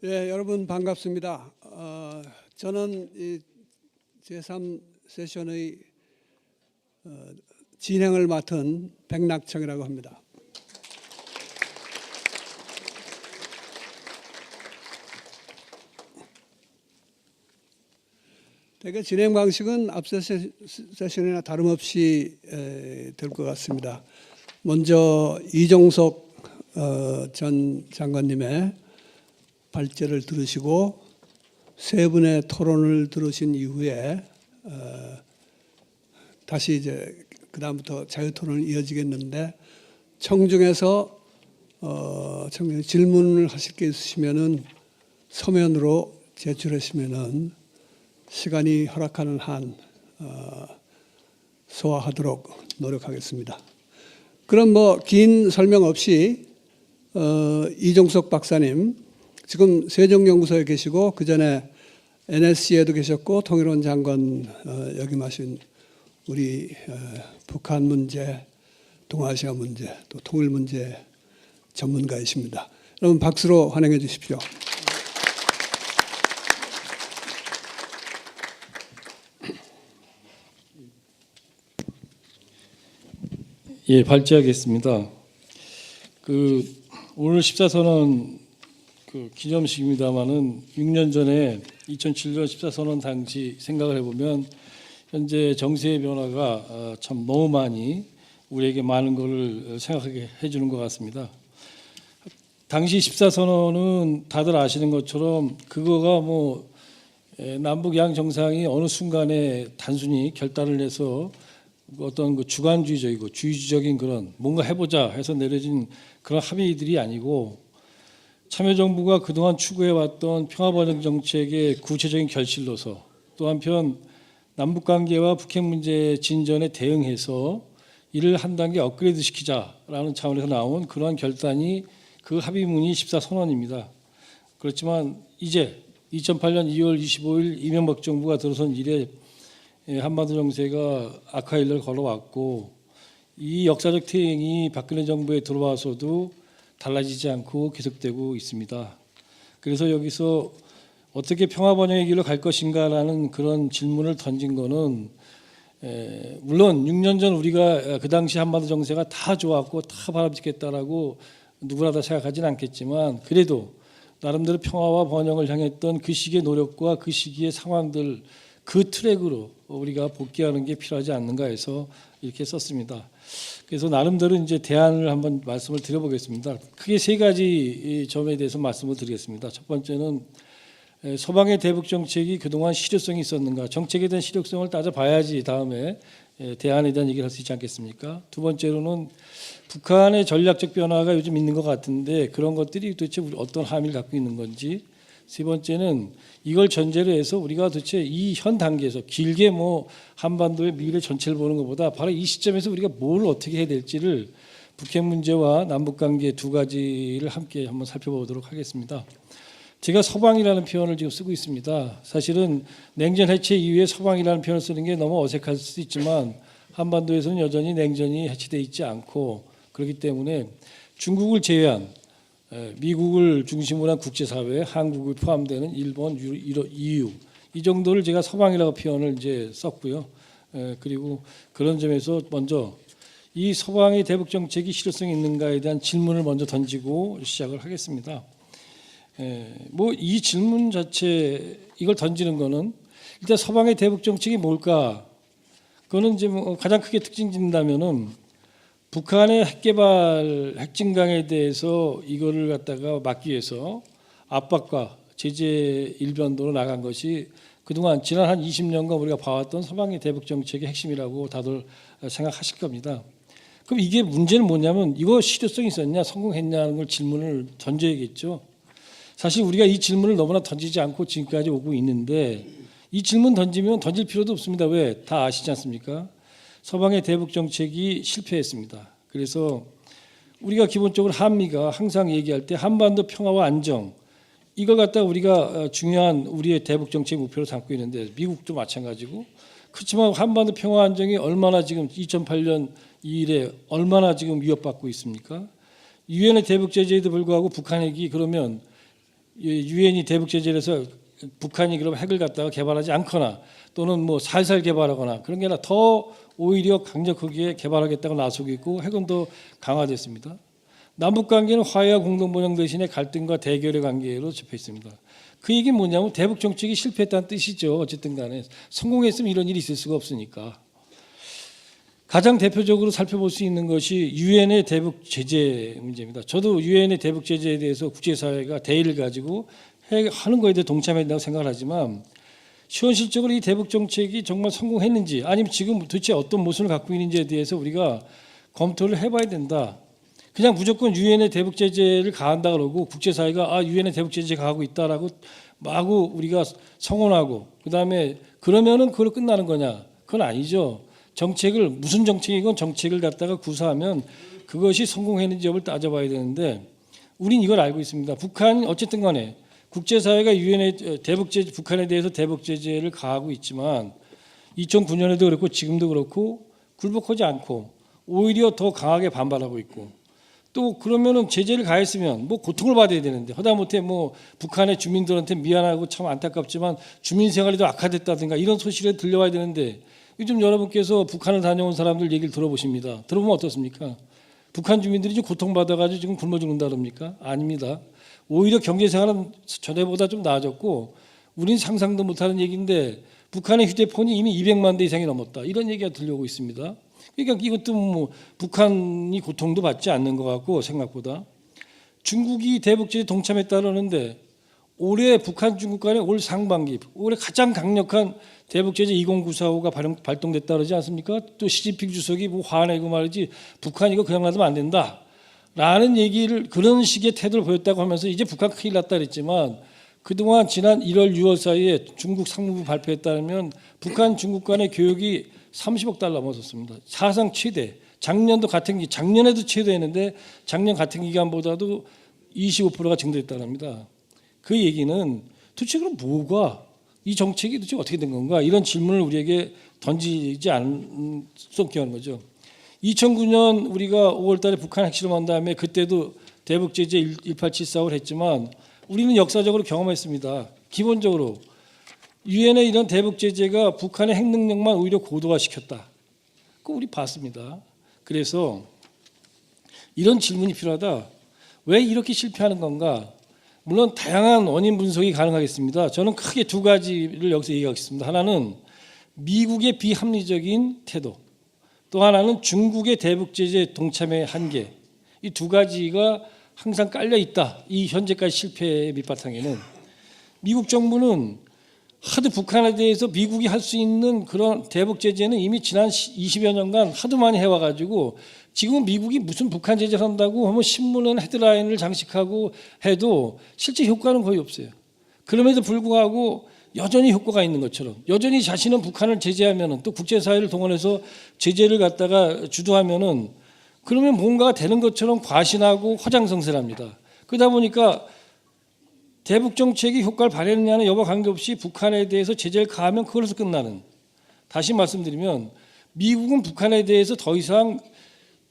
예, 여러분 반갑습니다. 저는 이 제3 세션의 진행을 맡은 백낙청이라고 합니다. 대개 진행 방식은 앞서 세션이나 다름없이 될 것 같습니다. 먼저 이종석 전 장관님의 발제를 들으시고 세 분의 토론을 들으신 이후에 다시 이제 그 다음부터 자유토론이 이어지겠는데 청중에서 질문을 하실 게 있으시면은 서면으로 제출하시면은 시간이 허락하는 한 소화하도록 노력하겠습니다. 그럼 뭐 긴 설명 없이 이종석 박사님 지금 세종연구소에 계시고 그 전에 NSC에도 계셨고 통일원 장관 역임하신 우리 북한 문제, 동아시아 문제, 또 통일 문제 전문가이십니다. 여러분 박수로 환영해 주십시오. 예, 발제하겠습니다. 오늘 14선언 기념식입니다만은 6년 전에 2007년 14선언 당시 생각을 해보면 현재 정세의 변화가 참 너무 많이 우리에게 많은 것을 생각하게 해주는 것 같습니다. 당시 14선언은 다들 아시는 것처럼 그거가 뭐 남북 양 정상이 어느 순간에 단순히 결단을 해서 어떤 그 주관주의적이고 주의적인 그런 뭔가 해보자 해서 내려진 그런 합의들이 아니고 참여정부가 그동안 추구해왔던 평화번영 정책의 구체적인 결실로서 또 한편 남북관계와 북핵 문제 진전에 대응해서 이를 한 단계 업그레이드 시키자라는 차원에서 나온 그러한 결단이 그 합의문이 14선언입니다. 그렇지만 이제 2008년 2월 25일 이명박 정부가 들어선 이래 한반도 정세가 악화일을 걸어왔고 이 역사적 태행이 박근혜 정부에 들어와서도 달라지지 않고 계속되고 있습니다. 그래서 여기서 어떻게 평화번영의 길로 갈 것인가라는 그런 질문을 던진 거는 물론 6년 전 우리가 그 당시 한반도 정세가 다 좋았고 다 바람직했다라고 누구나 다 생각하지는 않겠지만 그래도 나름대로 평화와 번영을 향했던 그 시기의 노력과 그 시기의 상황들 그 트랙으로 우리가 복귀하는 게 필요하지 않는가 해서 이렇게 썼습니다. 그래서 나름대로 이제 대안을 한번 말씀을 드려보겠습니다. 크게 세 가지 점에 대해서 말씀을 드리겠습니다. 첫 번째는 서방의 대북 정책이 그동안 실효성이 있었는가, 정책에 대한 실효성을 따져봐야지 다음에 대안에 대한 얘기를 할 수 있지 않겠습니까? 두 번째로는 북한의 전략적 변화가 요즘 있는 것 같은데 그런 것들이 도대체 어떤 함의를 갖고 있는 건지, 세 번째는 이걸 전제로 해서 우리가 도대체 이 현 단계에서 길게 뭐 한반도의 미래 전체를 보는 것보다 바로 이 시점에서 우리가 뭘 어떻게 해야 될지를 북핵 문제와 남북관계 두 가지를 함께 한번 살펴보도록 하겠습니다. 제가 서방이라는 표현을 지금 쓰고 있습니다. 사실은 냉전 해체 이후에 서방이라는 표현을 쓰는 게 너무 어색할 수도 있지만 한반도에서는 여전히 냉전이 해체되어 있지 않고 그렇기 때문에 중국을 제외한 미국을 중심으로 한 국제사회, 한국이 포함되는 일본, EU 이 정도를 제가 서방이라고 표현을 이제 썼고요. 그리고 그런 점에서 먼저 이 서방의 대북 정책이 실효성이 있는가에 대한 질문을 먼저 던지고 시작을 하겠습니다. 뭐 이 질문 자체 이걸 던지는 거는 일단 서방의 대북 정책이 뭘까? 그거는 이제 뭐 가장 크게 특징 짓는다면은 북한의 핵개발, 핵진강에 대해서 이거를 갖다가 막기 위해서 압박과 제재 일변도로 나간 것이 그동안 지난 한 20년간 우리가 봐왔던 서방의 대북 정책의 핵심이라고 다들 생각하실 겁니다. 그럼 이게 문제는 뭐냐면 이거 실효성이 있었냐, 성공했냐는 걸 질문을 던져야겠죠. 사실 우리가 이 질문을 너무나 던지지 않고 지금까지 오고 있는데 이 질문 던지면 던질 필요도 없습니다. 왜? 다 아시지 않습니까? 서방의 대북 정책이 실패했습니다. 그래서 우리가 기본적으로 한미가 항상 얘기할 때 한반도 평화와 안정 이걸 갖다가 우리가 중요한 우리의 대북 정책 목표로 삼고 있는데 미국도 마찬가지고 그렇지만 한반도 평화 안정이 얼마나 지금 2008년 이래 얼마나 지금 위협받고 있습니까? 유엔의 대북 제재에도 불구하고 북한 핵이 그러면 유엔이 대북 제재를 해서 북한이 그럼 핵을 갖다가 개발하지 않거나 또는 뭐 살살 개발하거나 그런 게 아니라 더 오히려 강력하게 개발하겠다고 나서고 있고 핵은 더 강화됐습니다. 남북 관계는 화해와 공동 번영 대신에 갈등과 대결의 관계로 접해 있습니다. 그 얘기는 뭐냐면 대북 정책이 실패했다는 뜻이죠. 어쨌든 간에 성공했으면 이런 일이 있을 수가 없으니까. 가장 대표적으로 살펴볼 수 있는 것이 유엔의 대북 제재 문제입니다. 저도 유엔의 대북 제재에 대해서 국제사회가 대의를 가지고 하는 거에 대해 동참해야 된다고 생각을 하지만 현실적으로 이 대북 정책이 정말 성공했는지 아니면 지금 도대체 어떤 모습을 갖고 있는지에 대해서 우리가 검토를 해봐야 된다. 그냥 무조건 유엔의 대북 제재를 가한다 그러고 국제사회가 유엔의 대북 제재 가하고 있다라고 마구 우리가 성원하고 그다음에 그러면은 그걸로 끝나는 거냐? 그건 아니죠. 정책을 무슨 정책이건 정책을 갖다가 구사하면 그것이 성공했는지 여부를 따져봐야 되는데 우린 이걸 알고 있습니다. 북한이 어쨌든 간에 국제사회가 유엔의 대북 제재 북한에 대해서 대북 제재를 가하고 있지만 2009년에도 그렇고 지금도 그렇고 굴복하지 않고 오히려 더 강하게 반발하고 있고 또 그러면은 제재를 가했으면 뭐 고통을 받아야 되는데 하다못해 뭐 북한의 주민들한테 미안하고 참 안타깝지만 주민 생활이 더 악화됐다든가 이런 소식을 들려와야 되는데 요즘 여러분께서 북한을 다녀온 사람들 얘기를 들어보십니다. 들어보면 어떻습니까? 북한 주민들이 좀 고통받아가지고 지금 굶어 죽는다 그럽니까? 아닙니다. 오히려 경제 생활은 전에보다 좀 나아졌고 우린 상상도 못하는 얘기인데 북한의 휴대폰이 이미 200만 대 이상이 넘었다. 이런 얘기가 들려오고 있습니다. 그러니까 이것도 뭐 북한이 고통도 받지 않는 것 같고 생각보다 중국이 대북제재 동참했다 그러는데 올해 북한 중국 간에 올 상반기 올해 가장 강력한 대북제재 20945가 발동됐다 그러지 않습니까? 또 시진핑 주석이 뭐 화내고 말이지 북한 이거 그냥 놔두면 안 된다 라는 얘기를 그런 식의 태도를 보였다고 하면서 이제 북한 큰일 났다 그랬지만 그동안 지난 1월 6월 사이에 중국 상무부 발표했다면 북한 중국 간의 교역이 30억 달러 넘어섰습니다. 사상 최대. 작년도 같은 작년에도 최대했는데 작년 같은 기간보다도 25%가 증대했다고 합니다. 그 얘기는 도대체 그럼 뭐가 이 정책이 도대체 어떻게 된 건가 이런 질문을 우리에게 던지지 않을 수 없게 하는 거죠. 2009년 우리가 5월달에 북한 핵실험한 다음에 그때도 대북 제재 18745를 했지만 우리는 역사적으로 경험했습니다. 기본적으로 유엔의 이런 대북 제재가 북한의 핵 능력만 오히려 고도화시켰다. 그거 우리 봤습니다. 그래서 이런 질문이 필요하다. 왜 이렇게 실패하는 건가? 물론 다양한 원인 분석이 가능하겠습니다. 저는 크게 두 가지를 여기서 얘기하겠습니다. 하나는 미국의 비합리적인 태도, 또 하나는 중국의 대북 제재 동참의 한계. 이 두 가지가 항상 깔려 있다. 이 현재까지 실패의 밑바탕에는 미국 정부는 하도 북한에 대해서 미국이 할 수 있는 그런 대북 제재는 이미 지난 20여 년간 하도 많이 해와가지고 지금 미국이 무슨 북한 제재를 한다고 하면 신문은 헤드라인을 장식하고 해도 실제 효과는 거의 없어요. 그럼에도 불구하고 여전히 효과가 있는 것처럼 여전히 자신은 북한을 제재하면은 또 국제사회를 동원해서 제재를 갖다가 주도하면은 그러면 뭔가가 되는 것처럼 과신하고 허장성세합니다. 그러다 보니까 대북 정책이 효과를 발휘했느냐는 여부와 관계없이 북한에 대해서 제재를 가하면 그걸로서 끝나는. 다시 말씀드리면 미국은 북한에 대해서 더 이상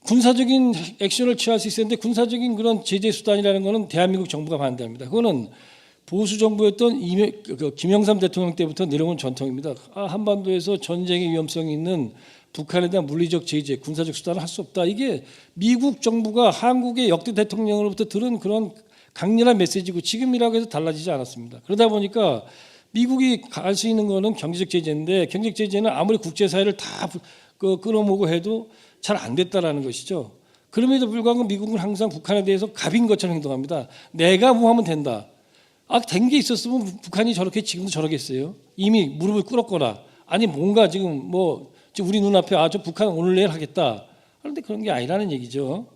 군사적인 액션을 취할 수 있었는데 군사적인 그런 제재 수단이라는 것은 대한민국 정부가 반대합니다. 그거는 보수 정부였던 김영삼 대통령 때부터 내려온 전통입니다. 한반도에서 전쟁의 위험성이 있는 북한에 대한 물리적 제재, 군사적 수단을 할 수 없다. 이게 미국 정부가 한국의 역대 대통령으로부터 들은 그런 강렬한 메시지고 지금이라고 해서 달라지지 않았습니다. 그러다 보니까 미국이 갈 수 있는 거는 경제적 제재인데 경제적 제재는 아무리 국제사회를 다 끌어모으고 해도 잘 안 됐다라는 것이죠. 그럼에도 불구하고 미국은 항상 북한에 대해서 갑인 것처럼 행동합니다. 내가 뭐 하면 된다. 된 게 있었으면 북한이 저렇게 지금도 저러겠어요. 이미 무릎을 꿇었거나 아니 뭔가 지금 뭐 우리 눈앞에 저 북한 오늘 내일 하겠다. 그런데 그런 게 아니라는 얘기죠.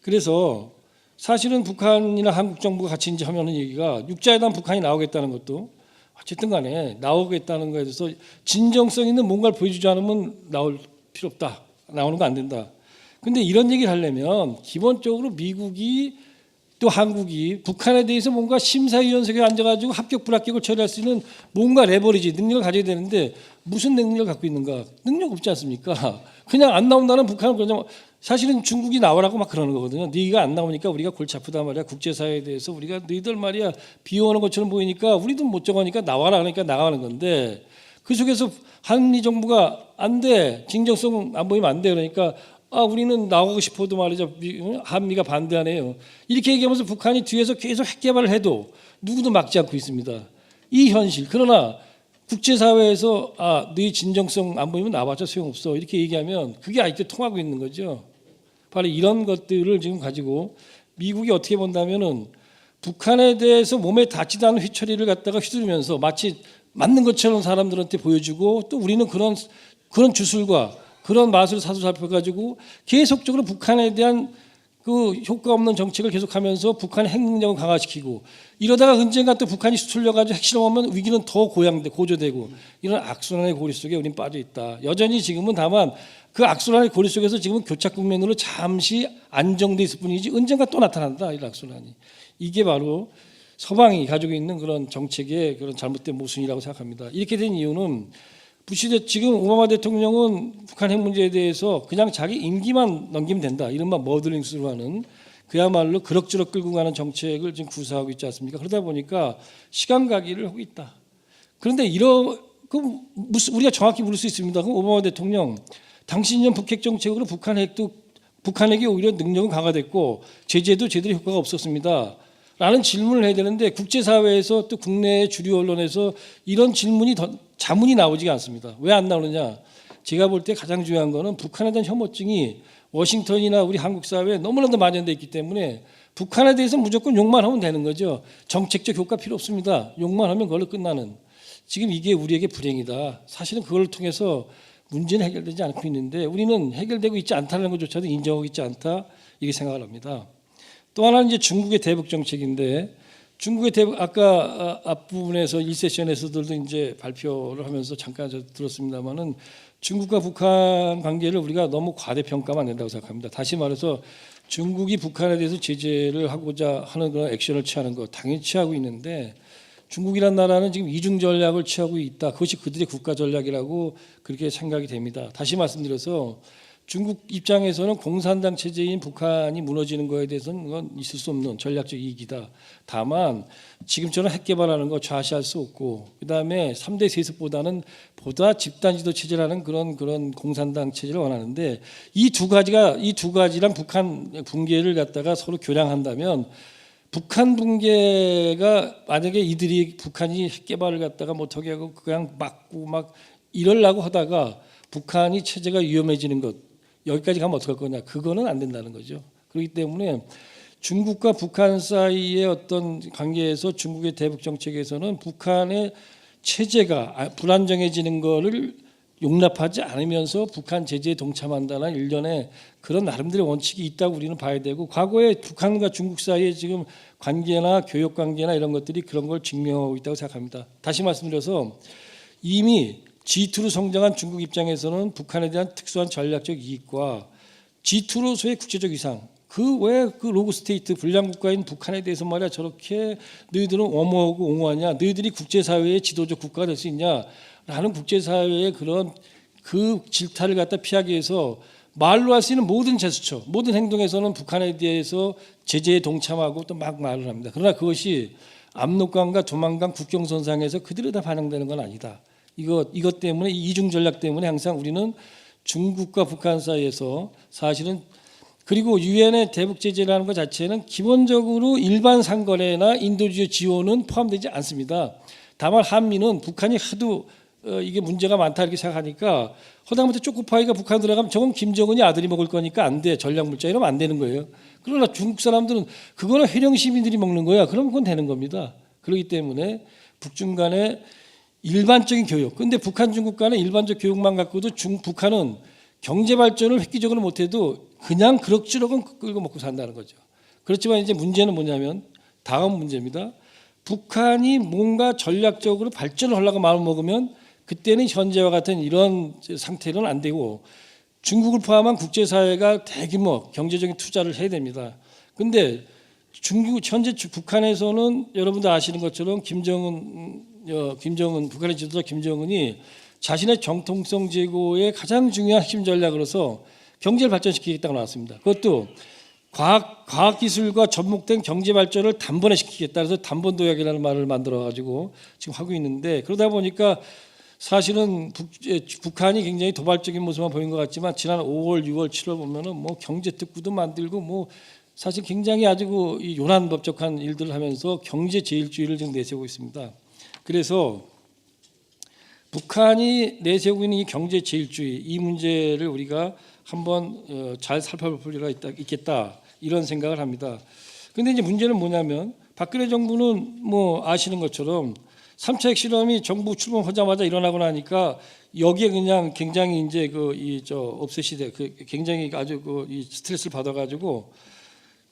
그래서 사실은 북한이나 한국 정부가 같이 이제 하면은 얘기가 육자회담 북한이 나오겠다는 것도 어쨌든 간에 나오겠다는 거에 대해서 진정성 있는 뭔가를 보여주지 않으면 나올 필요 없다. 나오는 거 안 된다. 근데 이런 얘기를 하려면 기본적으로 미국이 또 한국이 북한에 대해서 뭔가 심사위원석에 앉아가지고 합격 불합격을 처리할 수 있는 뭔가 레버리지 능력을 가져야 되는데 무슨 능력을 갖고 있는가? 능력 없지 않습니까? 그냥 안 나온다는 북한은 그냥 사실은 중국이 나오라고 막 그러는 거거든요. 네가 안 나오니까 우리가 골치 아프단 말이야. 국제사회에 대해서 우리가 너희들 말이야 비호하는 것처럼 보이니까 우리도 못 저거니까 나와라 그러니까 나가는 건데 그 속에서 한미 정부가 안 돼. 진정성 안 보이면 안 돼. 그러니까 우리는 나가고 싶어도 말이죠. 한미가 반대하네요. 이렇게 얘기하면서 북한이 뒤에서 계속 핵 개발을 해도 누구도 막지 않고 있습니다. 이 현실. 그러나 국제사회에서 너희 진정성 안 보이면 나와봤자 소용없어. 이렇게 얘기하면 그게 아직도 통하고 있는 거죠. 바로 이런 것들을 지금 가지고 미국이 어떻게 본다면은 북한에 대해서 몸에 닿지도 않은 휘처리를 갖다가 휘두르면서 마치 맞는 것처럼 사람들한테 보여주고 또 우리는 그런 주술과 그런 맛을 사로잡혀가지고 계속적으로 북한에 대한 그 효과 없는 정책을 계속하면서 북한의 핵 능력을 강화시키고 이러다가 언젠가 또 북한이 수출려가지고 핵실험하면 위기는 더 고조되고 이런 악순환의 고리 속에 우리는 빠져 있다. 여전히 지금은 다만 그 악순환의 고리 속에서 지금은 교착 국면으로 잠시 안정돼 있을 뿐이지 언젠가 또 나타난다. 이 악순환이. 이게 바로 서방이 가지고 있는 그런 정책의 그런 잘못된 모순이라고 생각합니다. 이렇게 된 이유는 지금 오바마 대통령은 북한 핵 문제에 대해서 그냥 자기 임기만 넘기면 된다. 이른바 머들링스로 하는 그야말로 그럭저럭 끌고 가는 정책을 지금 구사하고 있지 않습니까? 그러다 보니까 시간 가기를 하고 있다. 그런데 우리가 정확히 물을 수 있습니다. 그럼 오바마 대통령 당신년 북핵 정책으로 북한에게 오히려 능력은 강화됐고 제재도 제대로 효과가 없었습니다. 라는 질문을 해야 되는데 국제사회에서 또 국내 주류 언론에서 이런 자문이 나오지가 않습니다. 왜 안 나오느냐? 제가 볼 때 가장 중요한 거는 북한에 대한 혐오증이 워싱턴이나 우리 한국 사회에 너무나도 만연되어 있기 때문에 북한에 대해서 무조건 욕만 하면 되는 거죠. 정책적 효과 필요 없습니다. 욕만 하면 그걸로 끝나는. 지금 이게 우리에게 불행이다. 사실은 그걸 통해서 문제는 해결되지 않고 있는데 우리는 해결되고 있지 않다는 것조차도 인정하고 있지 않다. 이렇게 생각을 합니다. 또 하나는 이제 중국의 대북 정책인데 중국의 대북 아까 앞부분에서 1세션에서도 이제 발표를 하면서 잠깐 들었습니다만은 중국과 북한 관계를 우리가 너무 과대평가하면 안 된다고 생각합니다. 다시 말해서 중국이 북한에 대해서 제재를 하고자 하는 그런 액션을 취하는 거 당연히 취하고 있는데 중국이란 나라는 지금 이중 전략을 취하고 있다. 그것이 그들의 국가 전략이라고 그렇게 생각이 됩니다. 다시 말씀드려서 중국 입장에서는 공산당 체제인 북한이 무너지는 것에 대해서는 그건 있을 수 없는 전략적 이익이다. 다만 지금처럼 핵 개발하는 거 좌시할 수 없고 그다음에 3대 세습보다는 보다 집단 지도 체제라는 그런 공산당 체제를 원하는데 이 두 가지랑 북한 붕괴를 갖다가 서로 교량한다면 북한 붕괴가 만약에 북한이 핵 개발을 갖다가 못하게 하고 그냥 막고 막 이러려고 하다가 북한이 체제가 위험해지는 것 여기까지 가면 어떡할 거냐. 그거는 안 된다는 거죠. 그렇기 때문에 중국과 북한 사이의 어떤 관계에서 중국의 대북 정책에서는 북한의 체제가 불안정해지는 거를 용납하지 않으면서 북한 제재에 동참한다는 일련의 그런 나름대로의 원칙이 있다고 우리는 봐야 되고 과거에 북한과 중국 사이의 지금 관계나 교역 관계나 이런 것들이 그런 걸 증명하고 있다고 생각합니다. 다시 말씀드려서 이미 G2로 성장한 중국 입장에서는 북한에 대한 특수한 전략적 이익과 G2로서의 국제적 위상 왜 그 로그 스테이트 불량 국가인 북한에 대해서 말이야 저렇게 너희들은 엄호하고 옹호하냐 너희들이 국제사회의 지도적 국가가 될 수 있냐라는 국제사회의 그런 그 질타를 갖다 피하기 위해서 말로 할 수 있는 모든 제스처 모든 행동에서는 북한에 대해서 제재에 동참하고 또 막 말을 합니다. 그러나 그것이 압록강과 두만강 국경선상에서 그대로 다 반영되는 건 아니다. 이것 때문에 이 이중 전략 때문에 항상 우리는 중국과 북한 사이에서 사실은 그리고 유엔의 대북 제재라는 것 자체는 기본적으로 일반 상거래나 인도주의 지원은 포함되지 않습니다. 다만 한미는 북한이 하도 이게 문제가 많다 이렇게 생각하니까 허다못해 초코파이가 북한 들어가면 저건 김정은이 아들이 먹을 거니까 안 돼. 전략물자 이러면 안 되는 거예요. 그러나 중국 사람들은 그거는 해령 시민들이 먹는 거야. 그럼 그건 되는 겁니다. 그렇기 때문에 북중 간의 일반적인 교육. 근데 북한 중국 간의 일반적 교육만 갖고도 북한은 경제 발전을 획기적으로 못해도 그냥 그럭저럭은 끌고 먹고 산다는 거죠. 그렇지만 이제 문제는 뭐냐면 다음 문제입니다. 북한이 뭔가 전략적으로 발전을 하려고 마음 먹으면 그때는 현재와 같은 이런 상태는 안 되고 중국을 포함한 국제사회가 대규모 경제적인 투자를 해야 됩니다. 근데 현재 북한에서는 여러분도 아시는 것처럼 김정은 북한의 지도자 김정은이 자신의 정통성 제고의 가장 중요한 핵심 전략으로서 경제를 발전시키겠다고 나왔습니다. 그것도 과학기술과 접목된 경제 발전을 단번에 시키겠다. 그래서 단번도약이라는 말을 만들어가지고 지금 하고 있는데, 그러다 보니까 사실은 북한이 굉장히 도발적인 모습만 보인 것 같지만 지난 5월, 6월, 7월 보면은 뭐 경제특구도 만들고 뭐 사실 굉장히 아주 이 요란법적한 일들을 하면서 경제 제일주의를 지금 내세우고 있습니다. 그래서 북한이 내세우고 있는 이 경제 제일주의, 이 문제를 우리가 한번 잘 살펴볼 필요가 있겠다, 이런 생각을 합니다. 그런데 이제 문제는 뭐냐면 박근혜 정부는 뭐 아시는 것처럼 3차 핵실험이 정부 출범하자마자 일어나고 나니까 여기에 그냥 굉장히 이제 없애시대 굉장히 아주 이 스트레스를 받아가지고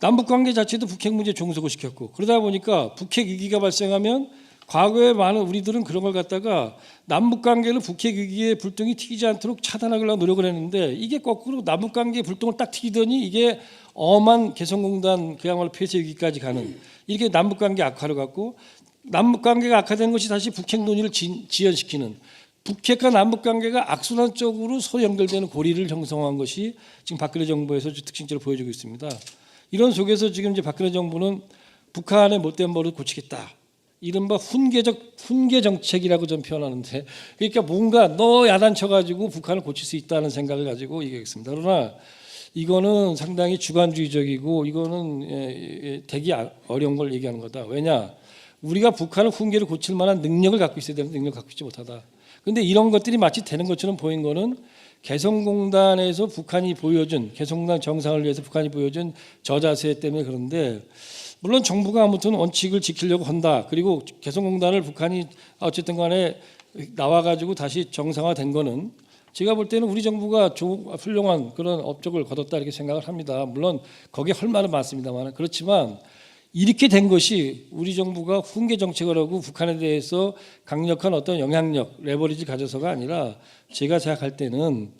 남북 관계 자체도 북핵 문제 종속을 시켰고, 그러다 보니까 북핵 위기가 발생하면 과거에 많은 우리들은 그런 걸 갖다가 남북 관계를 북핵 위기의 불똥이 튀기지 않도록 차단하려고 노력을 했는데, 이게 거꾸로 남북 관계의 불똥을 딱 튀기더니 이게 엄한 개성공단 그야말로 폐쇄 위기까지 가는, 이렇게 남북 관계 악화를 갖고 남북 관계가 악화된 것이 다시 북핵 논의를 지연시키는, 북핵과 남북 관계가 악순환 쪽으로 서로 연결되는 고리를 형성한 것이 지금 박근혜 정부에서 특징적으로 보여주고 있습니다. 이런 속에서 지금 이제 박근혜 정부는 북한의 못된 버릇을 고치겠다, 이른바 훈계 정책이라고 좀 표현하는데, 그러니까 뭔가 너 야단쳐가지고 북한을 고칠 수 있다는 생각을 가지고 얘기하겠습니다. 그러나 이거는 상당히 주관주의적이고 이거는 되게 어려운 걸 얘기하는 거다. 왜냐? 우리가 북한을 훈계를 고칠 만한 능력을 갖고 있어야 되는데 능력을 갖고 있지 못하다. 그런데 이런 것들이 마치 되는 것처럼 보인 거는 개성공단에서 북한이 보여준, 개성공단 정상을 위해서 북한이 보여준 저자세 때문에 그런데, 물론 정부가 아무튼 원칙을 지키려고 한다. 그리고 개성공단을 북한이 어쨌든 간에 나와가지고 다시 정상화된 거는 제가 볼 때는 우리 정부가 훌륭한 그런 업적을 거뒀다, 이렇게 생각을 합니다. 물론 거기에 할 말은 많습니다만, 그렇지만 이렇게 된 것이 우리 정부가 훈계 정책을 하고 북한에 대해서 강력한 어떤 영향력, 레버리지 가져서가 아니라, 제가 생각할 때는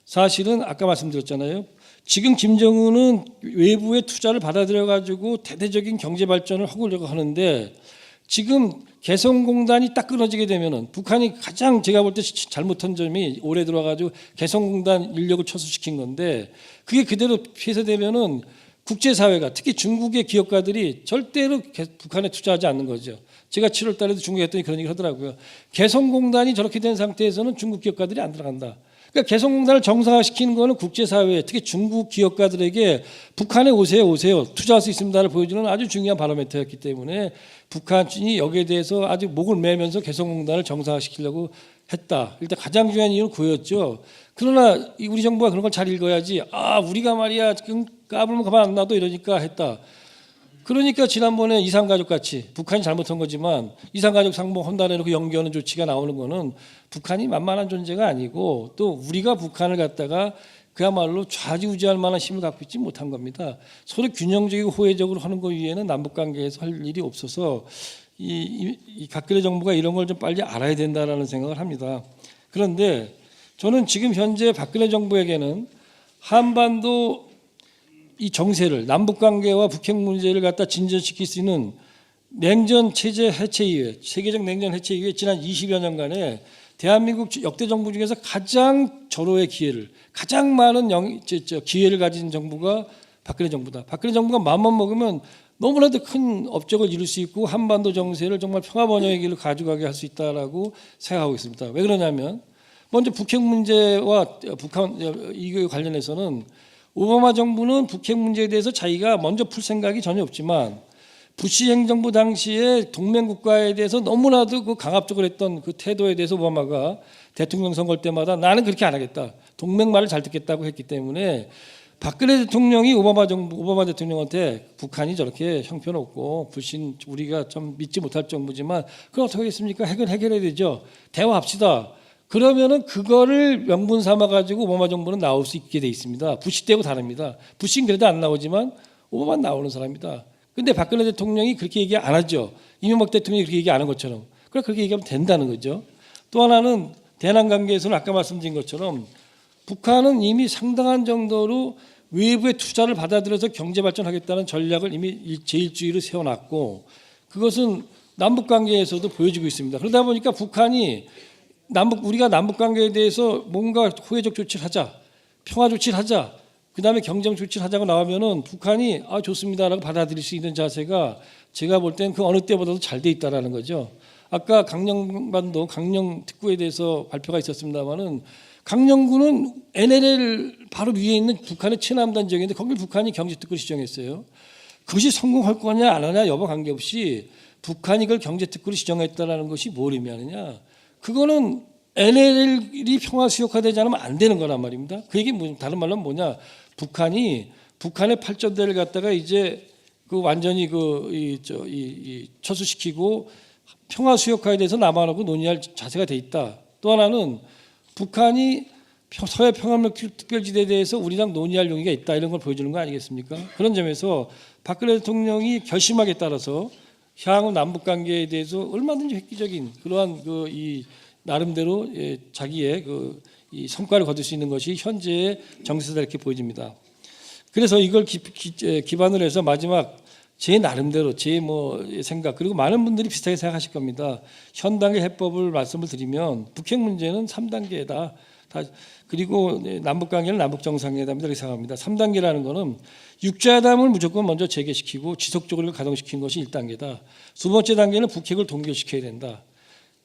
사실은 아까 말씀드렸잖아요. 지금 김정은은 외부의 투자를 받아들여 가지고 대대적인 경제 발전을 하려고 하는데, 지금 개성공단이 딱 끊어지게 되면은 북한이 가장 제가 볼 때 잘못한 점이 올해 들어가지고 개성공단 인력을 철수시킨 건데, 그게 그대로 폐쇄되면은 국제사회가, 특히 중국의 기업가들이 절대로 북한에 투자하지 않는 거죠. 제가 7월 달에도 중국에 했더니 그런 얘기를 하더라고요. 개성공단이 저렇게 된 상태에서는 중국 기업가들이 안 들어간다. 그러니까 개성공단을 정상화시키는 거는 국제사회, 특히 중국 기업가들에게 북한에 오세요 투자할 수 있습니다를 보여주는 아주 중요한 바로미터였기 때문에 북한이 여기에 대해서 아주 목을 매면서 개성공단을 정상화시키려고 했다. 일단 가장 중요한 이유는 그거였죠. 그러나 우리 정부가 그런 걸 잘 읽어야지, 우리가 말이야 지금 까불면 가만 안 놔도 이러니까 했다. 그러니까 지난번에 이산가족 같이 북한이 잘못한 거지만 이산가족 상봉 헌단해놓고 연기하는 조치가 나오는 거는 북한이 만만한 존재가 아니고, 또 우리가 북한을 갖다가 그야말로 좌지우지할 만한 힘을 갖고 있지 못한 겁니다. 서로 균형적이고 호혜적으로 하는 것 위에는 남북관계에서 할 일이 없어서 이 박근혜 정부가 이런 걸 좀 빨리 알아야 된다라는 생각을 합니다. 그런데 저는 지금 현재 박근혜 정부에게는 한반도 이 정세를, 남북 관계와 북핵 문제를 갖다 진전시킬 수 있는 냉전 체제 해체 이후에, 세계적 냉전 해체 이후에 지난 20여 년간에 대한민국 역대 정부 중에서 가장 절호의 기회를, 가장 많은 기회를 가진 정부가 박근혜 정부다. 박근혜 정부가 마음만 먹으면 너무나도 큰 업적을 이룰 수 있고 한반도 정세를 정말 평화 번영의 길로 가져가게 할 수 있다라고 생각하고 있습니다. 왜 그러냐면, 먼저 북핵 문제와 북한 이거 관련해서는 오바마 정부는 북핵 문제에 대해서 자기가 먼저 풀 생각이 전혀 없지만, 부시 행정부 당시에 동맹 국가에 대해서 너무나도 그 강압적으로 했던 그 태도에 대해서 오바마가 대통령 선거 때마다 나는 그렇게 안 하겠다, 동맹 말을 잘 듣겠다고 했기 때문에 박근혜 대통령이 오바마 대통령한테 북한이 저렇게 형편없고 불신, 우리가 좀 믿지 못할 정부지만 그럼 어떻게 하겠습니까? 핵은 해결해야 되죠. 대화합시다. 그러면은 그거를 명분 삼아 가지고 오바마 정부는 나올 수 있게 돼 있습니다. 부시 때하고 다릅니다. 부시는 그래도 안 나오지만 오바마는 나오는 사람이다. 근데 박근혜 대통령이 그렇게 얘기 안 하죠. 이명박 대통령이 그렇게 얘기 안 한 것처럼. 그렇게 얘기하면 된다는 거죠. 또 하나는 대남 관계에서는 아까 말씀드린 것처럼 북한은 이미 상당한 정도로 외부의 투자를 받아들여서 경제 발전하겠다는 전략을 이미 제일주의로 세워놨고, 그것은 남북 관계에서도 보여지고 있습니다. 그러다 보니까 북한이 우리가 남북 관계에 대해서 뭔가 호혜적 조치를 하자, 평화 조치를 하자, 그다음에 경쟁 조치를 하자고 나오면은 북한이 좋습니다라고 받아들일 수 있는 자세가 제가 볼 때는 그 어느 때보다도 잘 돼 있다라는 거죠. 아까 강령반도 강령 특구에 대해서 발표가 있었습니다만은 강령구는 NLL 바로 위에 있는 북한의 최남단 지역인데 거길 북한이 경제 특구를 지정했어요. 그것이 성공할 거냐 안 하냐 여부 관계없이 북한이 그걸 경제 특구를 지정했다라는 것이 뭘 의미하느냐? 그거는 NLL이 평화 수역화되지 않으면 안 되는 거란 말입니다. 그 얘기 다른 말로 뭐냐? 북한이 북한의 발전대를 갖다가 이제 그 완전히 철수시키고 평화 수역화에 대해서 남한하고 논의할 자세가 돼 있다. 또 하나는 북한이 서해 평화무역 특별지대에 대해서 우리랑 논의할 용의가 있다 이런 걸 보여주는 거 아니겠습니까? 그런 점에서 박근혜 대통령이 결심하기에 따라서 향후 남북 관계에 대해서 얼마든지 획기적인 그러한 이 나름대로 자기의 이 성과를 거둘 수 있는 것이 현재의 정세다 이렇게 보여집니다. 그래서 이걸 기반으로 해서 마지막 제 나름대로 제 생각 그리고 많은 분들이 비슷하게 생각하실 겁니다. 현 단계 해법을 말씀을 드리면 북핵 문제는 3단계다. 그리고 남북 관계는 남북 정상회담이다 이렇게 생각합니다. 3단계라는 거는 육자회담을 무조건 먼저 재개시키고 지속적으로 가동시키는 것이 1단계다. 두 번째 단계는 북핵을 동결시켜야 된다.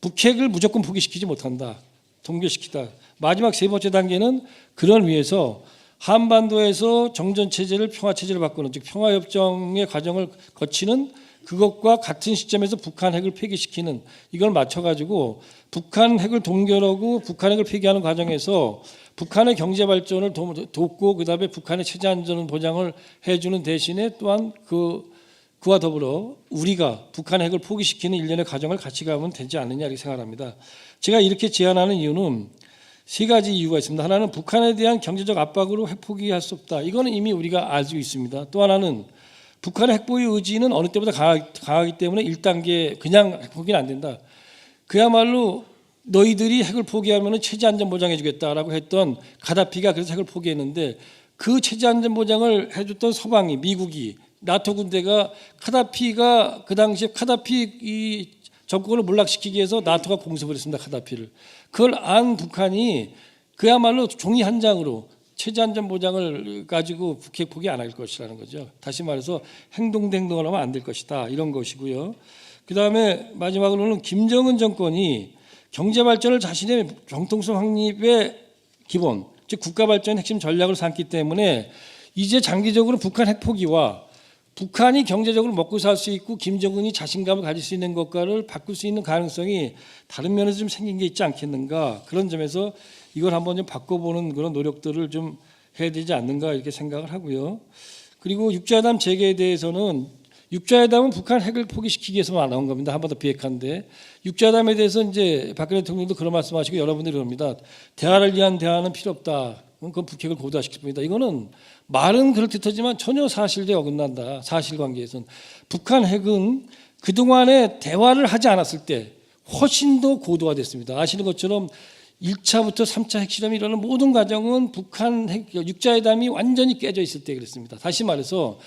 북핵을 무조건 포기시키지 못한다. 동결시키다. 마지막 세 번째 단계는 그런 위해서 한반도에서 정전체제를 평화체제로 바꾸는 즉 평화협정의 과정을 거치는 그것과 같은 시점에서 북한 핵을 폐기시키는 이걸 맞춰가지고 북한 핵을 동결하고 북한 핵을 폐기하는 과정에서 북한의 경제 발전을 돕고 그다음에 북한의 체제 안전 보장을 해주는 대신에 또한 그와 더불어 우리가 북한 핵을 포기시키는 일련의 과정을 같이 가면 되지 않느냐 이렇게 생각합니다. 제가 이렇게 제안하는 이유는 세 가지 이유가 있습니다. 하나는 북한에 대한 경제적 압박으로 핵 포기할 수 없다. 이거는 이미 우리가 알고 있습니다. 또 하나는 북한의 핵보유 의지는 어느 때보다 강하기 때문에 1단계 그냥 핵 포기는 안 된다. 그야말로 너희들이 핵을 포기하면 체제 안전 보장해 주겠다라고 했던 가다피가 그래서 핵을 포기했는데 그 체제 안전 보장을 해줬던 서방이 미국이 나토 군대가 카다피가 그 당시에 카다피 이 정권을 몰락시키기 위해서 나토가 공습을 했습니다. 카다피를. 그걸 안 북한이 그야말로 종이 한 장으로 체제 안전 보장을 가지고 북핵 포기 안 할 것이라는 거죠. 다시 말해서 행동을 하면 안 될 것이다. 이런 것이고요. 그다음에 마지막으로는 김정은 정권이 경제 발전을 자신의 정통성 확립의 기본, 즉 국가 발전의 핵심 전략으로 삼기 때문에 이제 장기적으로 북한 핵 포기와 북한이 경제적으로 먹고 살 수 있고 김정은이 자신감을 가질 수 있는 것과를 바꿀 수 있는 가능성이 다른 면에서 좀 생긴 게 있지 않겠는가. 그런 점에서 이걸 한번 좀 바꿔보는 그런 노력들을 좀 해야 되지 않는가 이렇게 생각을 하고요. 그리고 육자회담 재개에 대해서는 육자회담은 북한 핵을 포기시키기 위해서만 나온 겁니다. 한 번 더 비핵화인데 육자회담에 대해서 이제 박근혜 대통령도 그런 말씀하시고 여러분들이 그럽니다. 대화를 위한 대화는 필요 없다. 그건 북핵을 고도화시킬 뿐이다. 이거는 말은 그럴듯하지만 전혀 사실대에 어긋난다. 사실관계에서는 북한 핵은 그동안에 대화를 하지 않았을 때 훨씬 더 고도화됐습니다. 아시는 것처럼 1차부터 3차 핵실험이 일어나는 모든 과정은 북한 핵 육자회담이 완전히 깨져 있을 때 그랬습니다. 다시 말해서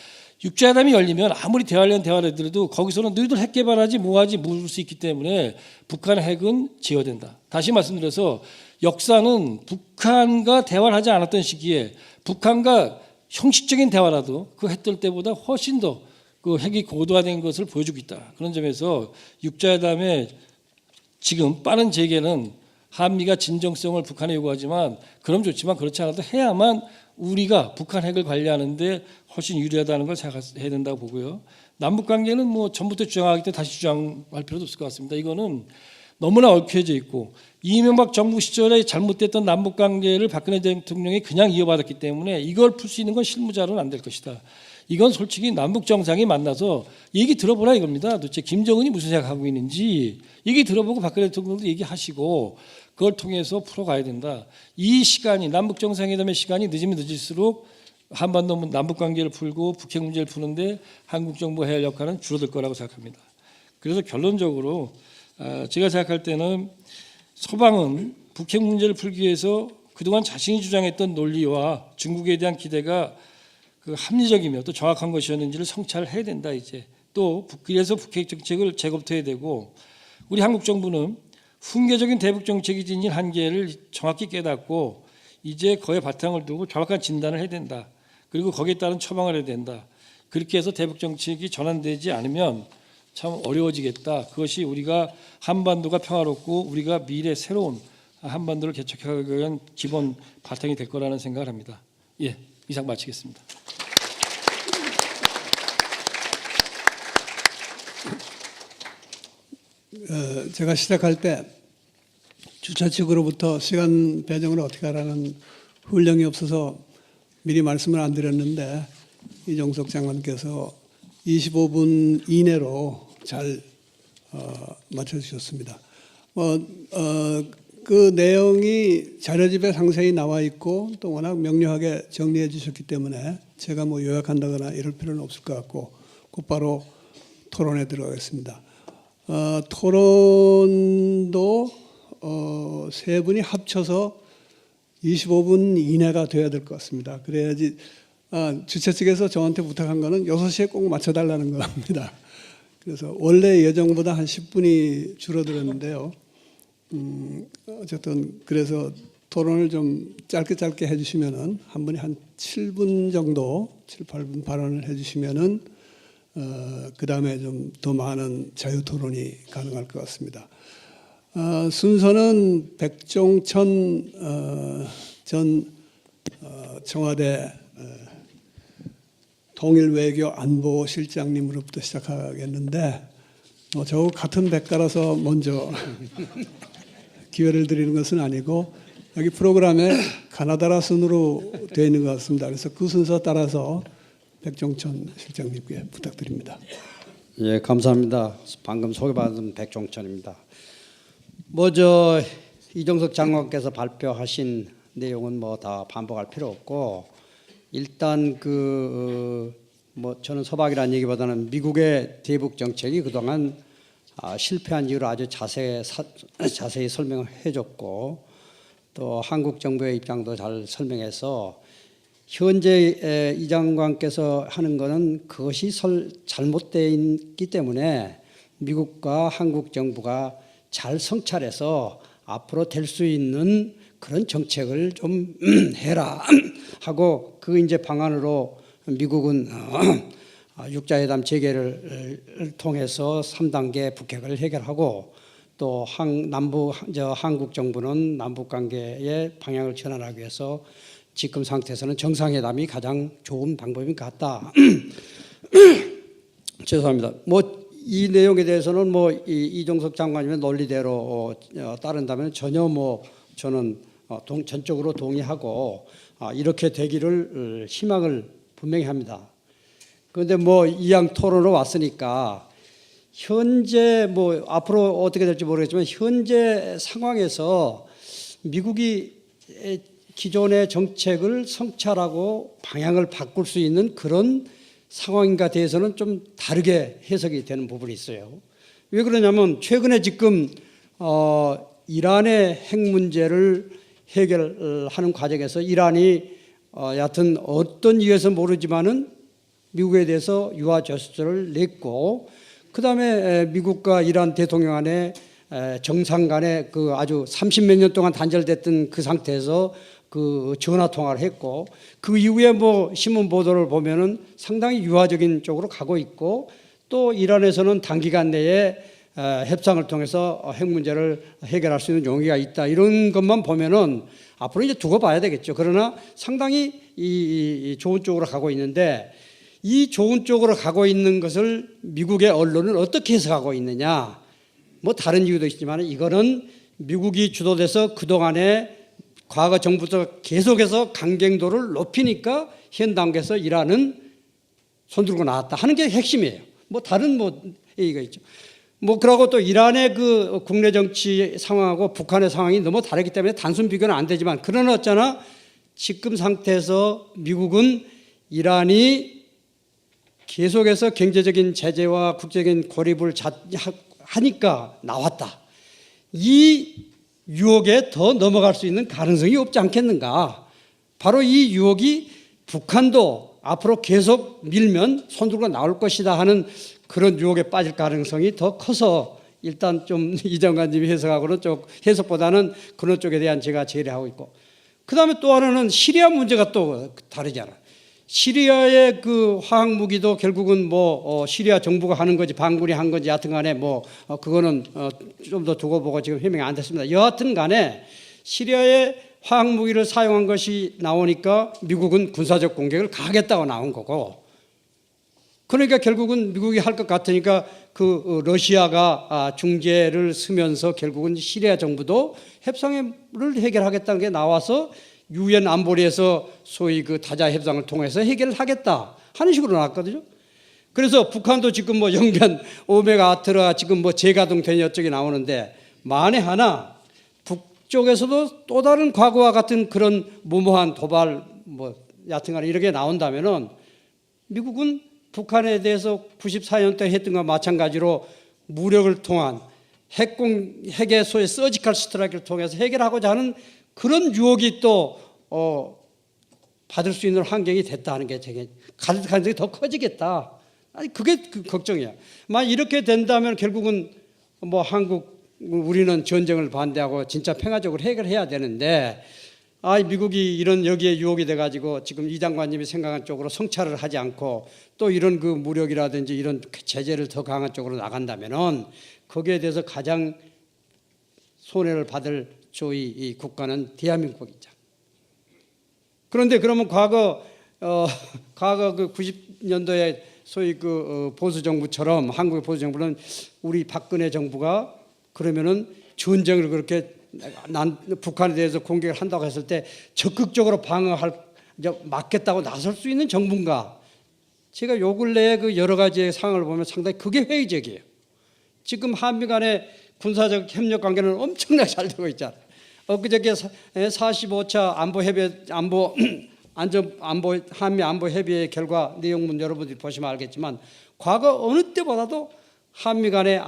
육자회담이 열리면 아무리 대화를 하더라도 거기서는 너희들 핵 개발하지 뭐하지 물을 수 있기 때문에 북한의 핵은 제어된다. 다시 말씀드려서 역사는 북한과 대화를 하지 않았던 시기에 북한과 형식적인 대화라도 그 했던 때보다 훨씬 더 그 핵이 고도화된 것을 보여주고 있다. 그런 점에서 육자회담의 지금 빠른 재개는 한미가 진정성을 북한에 요구하지만 그럼 좋지만 그렇지 않아도 해야만 우리가 북한 핵을 관리하는데 훨씬 유리하다는 걸 생각해야 된다고 보고요. 남북 관계는 뭐 전부터 주장하기 때문에 다시 주장할 필요도 없을 것 같습니다. 이거는 너무나 얽혀져 있고 이명박 정부 시절에 잘못됐던 남북 관계를 박근혜 대통령이 그냥 이어받았기 때문에 이걸 풀 수 있는 건 실무자로는 안 될 것이다. 이건 솔직히 남북 정상이 만나서 얘기 들어보라 이겁니다. 도대체 김정은이 무슨 생각하고 있는지 얘기 들어보고 박근혜 대통령도 얘기하시고 그걸 통해서 풀어가야 된다. 이 시간이 남북 정상회담의 시간이 늦으면 늦을수록 한반도 남북 관계를 풀고 북핵 문제를 푸는데 한국 정부 해야 할 역할은 줄어들 거라고 생각합니다. 그래서 결론적으로 제가 생각할 때는 서방은 북핵 문제를 풀기 위해서 그동안 자신이 주장했던 논리와 중국에 대한 기대가 그 합리적이며 또 정확한 것이었는지를 성찰을 해야 된다. 이제 또 그래서 북핵 정책을 재검토해야 되고 우리 한국 정부는 훈계적인 대북 정책이 지닌 한계를 정확히 깨닫고 이제 그의 바탕을 두고 정확한 진단을 해야 된다. 그리고 거기에 따른 처방을 해야 된다. 그렇게 해서 대북 정책이 전환되지 않으면 참 어려워지겠다. 그것이 우리가 한반도가 평화롭고 우리가 미래 새로운 한반도를 개척하기 위한 기본 바탕이 될 거라는 생각을 합니다. 예, 이상 마치겠습니다. 제가 시작할 때 주최 측으로부터 시간 배정을 어떻게 하라는 훈령이 없어서 미리 말씀을 안 드렸는데 이종석 장관께서 25분 이내로 잘 맞춰주셨습니다. 그 내용이 자료집에 상세히 나와 있고 또 워낙 명료하게 정리해 주셨기 때문에 제가 뭐 요약한다거나 이럴 필요는 없을 것 같고 곧바로 토론에 들어가겠습니다. 토론도 세 분이 합쳐서 25분 이내가 돼야 될 것 같습니다. 그래야지 주최 측에서 저한테 부탁한 거는 6시에 꼭 맞춰달라는 겁니다. 그래서 원래 예정보다 한 10분이 줄어들었는데요. 어쨌든 그래서 토론을 좀 짧게 해주시면은 한 분이 한 7분 정도, 7, 8분 발언을 해주시면은 그 다음에 좀 더 많은 자유 토론이 가능할 것 같습니다. 순서는 백종천 전 청와대 통일외교안보실장님으로부터 시작하겠는데 저하고 같은 백가라서 먼저 기회를 드리는 것은 아니고 여기 프로그램에 가나다라 순으로 되어 있는 것 같습니다. 그래서 그 순서 따라서 백종천 실장님께 부탁드립니다. 예, 감사합니다. 방금 소개받은 백종천입니다. 먼저 이종석 장관께서 발표하신 내용은 뭐 다 반복할 필요 없고 일단 저는 소박이라는 얘기보다는 미국의 대북 정책이 그동안 실패한 이유를 아주 자세히 설명해 줬고 또 한국 정부의 입장도 잘 설명해서 현재 이 장관께서 하는 것은 그것이 잘못되어 있기 때문에 미국과 한국 정부가 잘 성찰해서 앞으로 될 수 있는 그런 정책을 좀 해라 하고 그 이제 방안으로 미국은 육자회담 재개를 통해서 3단계 북핵을 해결하고 또 한국 정부는 남북 관계의 방향을 전환하기 위해서 지금 상태에서는 정상회담이 가장 좋은 방법인 것 같다. 죄송합니다. 이 내용에 대해서는 이종석 장관님의 논리대로 따른다면 전혀 저는 전적으로 동의하고 이렇게 되기를 희망을 분명히 합니다. 그런데 이왕 토론으로 왔으니까 현재 앞으로 어떻게 될지 모르겠지만 현재 상황에서 미국이 기존의 정책을 성찰하고 방향을 바꿀 수 있는 그런 상황인가 대해서는 좀 다르게 해석이 되는 부분이 있어요. 왜 그러냐면 최근에 지금 이란의 핵 문제를 해결하는 과정에서 이란이 여하튼 어떤 이유에서 모르지만은 미국에 대해서 유화 조치를 냈고 그다음에 미국과 이란 대통령 간에 정상 간에 그 아주 30몇 년 동안 단절됐던 그 상태에서 그 전화 통화를 했고 그 이후에 신문 보도를 보면은 상당히 유화적인 쪽으로 가고 있고 또 이란에서는 단기간 내에 협상을 통해서 핵 문제를 해결할 수 있는 용의가 있다 이런 것만 보면은 앞으로 이제 두고 봐야 되겠죠. 그러나 상당히 이 좋은 쪽으로 가고 있는데 이 좋은 쪽으로 가고 있는 것을 미국의 언론은 어떻게 해석하고 있느냐? 다른 이유도 있지만 이거는 미국이 주도돼서 그동안에 과거 정부도 계속해서 강경도를 높이니까 현 단계에서 이란은 손들고 나왔다 하는 게 핵심이에요. 다른 얘기가 있죠. 그러고 또 이란의 그 국내 정치 상황하고 북한의 상황이 너무 다르기 때문에 단순 비교는 안 되지만 그러나 어쩌나 지금 상태에서 미국은 이란이 계속해서 경제적인 제재와 국제적인 고립을 하니까 나왔다. 이 유혹에 더 넘어갈 수 있는 가능성이 없지 않겠는가. 바로 이 유혹이 북한도 앞으로 계속 밀면 손들고 나올 것이다 하는 그런 유혹에 빠질 가능성이 더 커서 일단 좀 이 장관님이 해석하고는 좀 해석보다는 그런 쪽에 대한 제가 제의를 하고 있고 그다음에 또 하나는 시리아 문제가 또 다르잖아. 시리아의 그 화학 무기도 결국은 뭐 시리아 정부가 하는 거지 반군이 한 건지 여하튼간에 뭐 그거는 좀 더 두고 보고 지금 해명이 안 됐습니다. 여하튼간에 시리아의 화학 무기를 사용한 것이 나오니까 미국은 군사적 공격을 가하겠다고 나온 거고, 그러니까 결국은 미국이 할 것 같으니까 그 러시아가 중재를 쓰면서 결국은 시리아 정부도 협상을 해결하겠다는 게 나와서 유엔 안보리에서 소위 그 다자 협상을 통해서 해결을 하겠다 하는 식으로 나왔거든요. 그래서 북한도 지금 뭐 영변 오메가 아트라 지금 뭐 재가동되니 어쩌게 나오는데, 만에 하나 북쪽에서도 또 다른 과거와 같은 그런 무모한 도발 뭐 여하튼간에 이렇게 나온다면은 미국은 북한에 대해서 94년대 했던 것과 마찬가지로 무력을 통한 핵의 소위 서지컬 스트라이크를 통해서 해결하고자 하는 그런 유혹이 또 받을 수 있는 환경이 됐다는 게 되게 가능성이 더 커지겠다. 아니 그게 그 걱정이야. 만약 이렇게 된다면 결국은 뭐 우리는 전쟁을 반대하고 진짜 평화적으로 해결해야 되는데, 미국이 이런 여기에 유혹이 돼가지고 지금 이 장관님이 생각한 쪽으로 성찰을 하지 않고 또 이런 그 무력이라든지 이런 제재를 더 강한 쪽으로 나간다면은 거기에 대해서 가장 손해를 받을 저희 이 국가는 대한민국이죠. 그런데 그러면 과거 그 90년도에 소위 그 보수 정부처럼 한국의 보수 정부는 우리 박근혜 정부가 그러면은 전쟁을 그렇게 북한에 대해서 공격을 한다고 했을 때 적극적으로 막겠다고 나설 수 있는 정부인가? 제가 요 근래에 그 여러 가지의 상황을 보면 상당히 그게 회의적이에요. 지금 한미 간의 군사적 협력 관계는 엄청나게 잘 되고 있잖아요. 엊그저께 45차 한미 안보 협의의 결과 내용문 여러분들이 보시면 알겠지만, 과거 어느 때보다도 한미 간의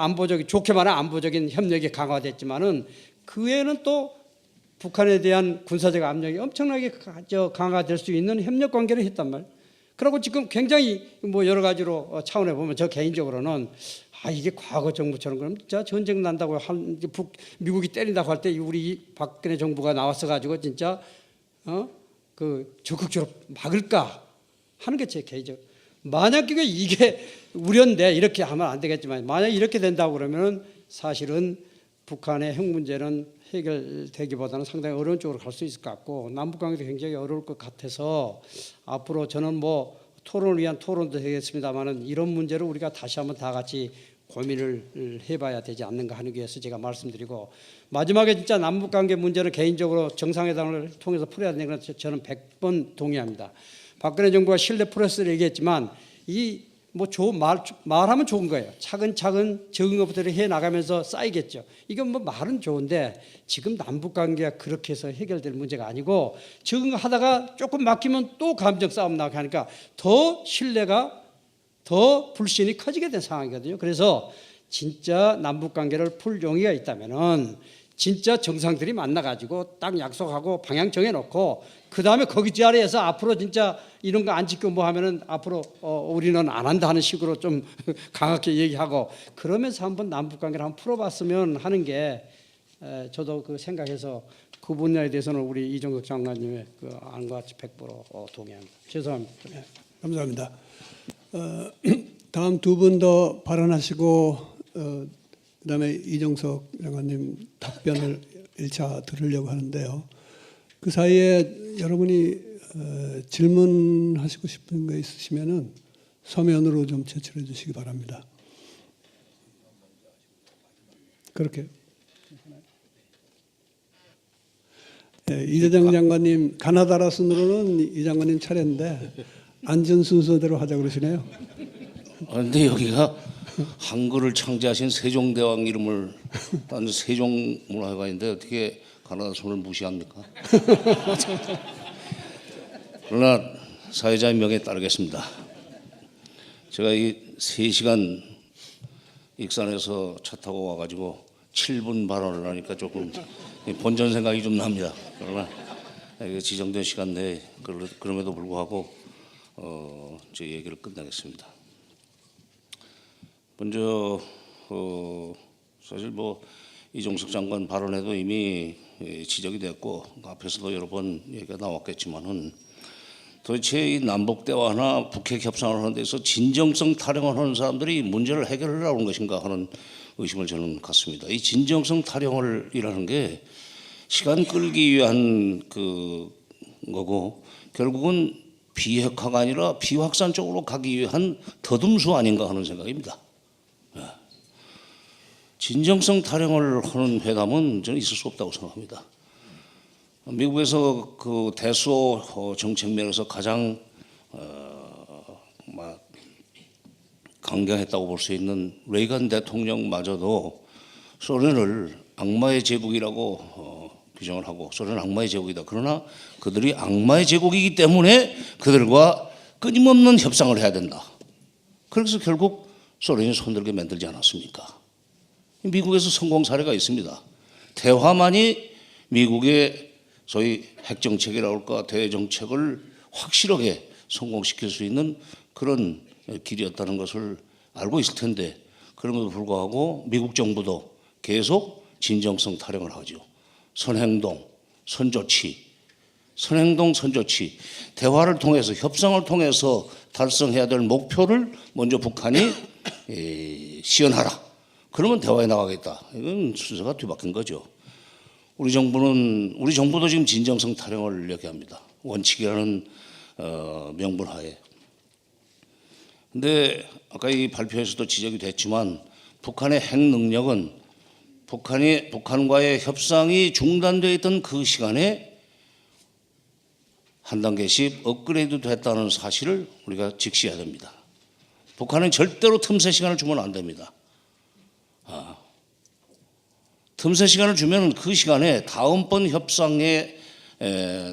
좋게 말하면 안보적인 협력이 강화됐지만은 그 외에는 또 북한에 대한 군사적 압력이 엄청나게 강화될 수 있는 협력 관계를 했단 말이에요. 그리고 지금 굉장히 뭐 여러 가지로 차원에 보면 저 개인적으로는 이게 과거 정부처럼 그럼 진짜 전쟁 난다고 미국이 때린다고 할 때 우리 박근혜 정부가 나와서 가지고 진짜 그 적극적으로 막을까 하는 게 제 개인적. 만약 이게 우려인데 이렇게 하면 안 되겠지만, 만약 이렇게 된다고 그러면은 사실은 북한의 핵 문제는 해결되기보다는 상당히 어려운 쪽으로 갈 수 있을 것 같고, 남북 관계도 굉장히 어려울 것 같아서 앞으로 저는 뭐 토론을 위한 토론도 되겠습니다만은 이런 문제를 우리가 다시 한번 다 같이 고민을 해봐야 되지 않는가 하는 위해서 제가 말씀드리고, 마지막에 진짜 남북 관계 문제는 개인적으로 정상회담을 통해서 풀어야 되는 건 저는 100번 동의합니다. 박근혜 정부가 신뢰 프로세스를 얘기했지만 뭐 말하면 좋은 거예요. 차근차근 적은 것부터 해 나가면서 쌓이겠죠. 이건 뭐 말은 좋은데 지금 남북 관계가 그렇게 해서 해결될 문제가 아니고, 적은 거 하다가 조금 막히면 또 감정 싸움 나게 하니까 더 불신이 커지게 된 상황이거든요. 그래서 진짜 남북 관계를 풀 용의가 있다면은 진짜 정상들이 만나가지고 딱 약속하고 방향 정해놓고, 그 다음에 거기 자리에서 앞으로 진짜 이런 거 안 지키고 뭐 하면은 앞으로 우리는 안 한다 하는 식으로 좀 강하게 얘기하고, 그러면서 한번 남북 관계를 한번 풀어봤으면 하는 게 저도 그 생각해서 그 분야에 대해서는 우리 이종석 장관님의 그 안과 같이 100% 동의합니다. 죄송합니다. 네, 감사합니다. 다음 두 분 더 발언하시고 그다음에 이종석 장관님 답변을 1차 들으려고 하는데요. 그 사이에 여러분이 질문하시고 싶은 거 있으시면은 서면으로 좀 제출해 주시기 바랍니다. 그렇게. 네, 이재정 장관님 가나다라 순으로는 이 장관님 차례인데 앉은 순서대로 하자 그러시네요. 근데 여기가 한글을 창제하신 세종대왕 이름을 딴 세종문화회가 있는데 어떻게 가나다 손을 무시합니까? 그러나 사회자의 명에 따르겠습니다. 제가 이 3시간 익산에서 차 타고 와가지고 7분 발언을 하니까 조금 본전 생각이 좀 납니다. 그러나 지정된 시간 내에 그럼에도 불구하고 제 얘기를 끝내겠습니다. 먼저 사실 뭐 이종석 장관 발언에도 이미 지적이 됐고 앞에서도 여러 번 얘기가 나왔겠지만은 도대체 이 남북 대화나 북핵 협상을 하는 데서 진정성 타령을 하는 사람들이 문제를 해결하려고 하는 것인가 하는 의심을 저는 갖습니다. 이 진정성 타령을이라는 게 시간 끌기 위한 그 거고 결국은 비핵화가 아니라 비확산 쪽으로 가기 위한 더듬수 아닌가 하는 생각입니다. 진정성 타령을 하는 회담은 저는 있을 수 없다고 생각합니다. 미국에서 그 대수호 정책 면에서 가장 강경했다고 볼 수 있는 레이건 대통령마저도 소련을 악마의 제국이라고 규정을 하고 소련은 악마의 제국이다. 그러나 그들이 악마의 제국이기 때문에 그들과 끊임없는 협상을 해야 된다. 그래서 결국 소련이 손들게 만들지 않았습니까? 미국에서 성공 사례가 있습니다. 대화만이 미국의 소위 핵정책이라고 할까 대정책을 확실하게 성공시킬 수 있는 그런 길이었다는 것을 알고 있을 텐데 그럼에도 불구하고 미국 정부도 계속 진정성 타령을 하죠. 선행동, 선조치, 대화를 통해서 협상을 통해서 달성해야 될 목표를 먼저 북한이 시연하라. 그러면 대화에 나가겠다. 이건 순서가 뒤바뀐 거죠. 우리 정부도 지금 진정성 타령을 얘기합니다. 원칙이라는 명분하에. 근데 아까 이 발표에서도 지적이 됐지만 북한의 핵 능력은 북한과의 협상이 중단되어 있던 그 시간에 한 단계씩 업그레이드 됐다는 사실을 우리가 직시해야 됩니다. 북한은 절대로 틈새 시간을 주면 안 됩니다. 틈새 시간을 주면 그 시간에 다음번 협상에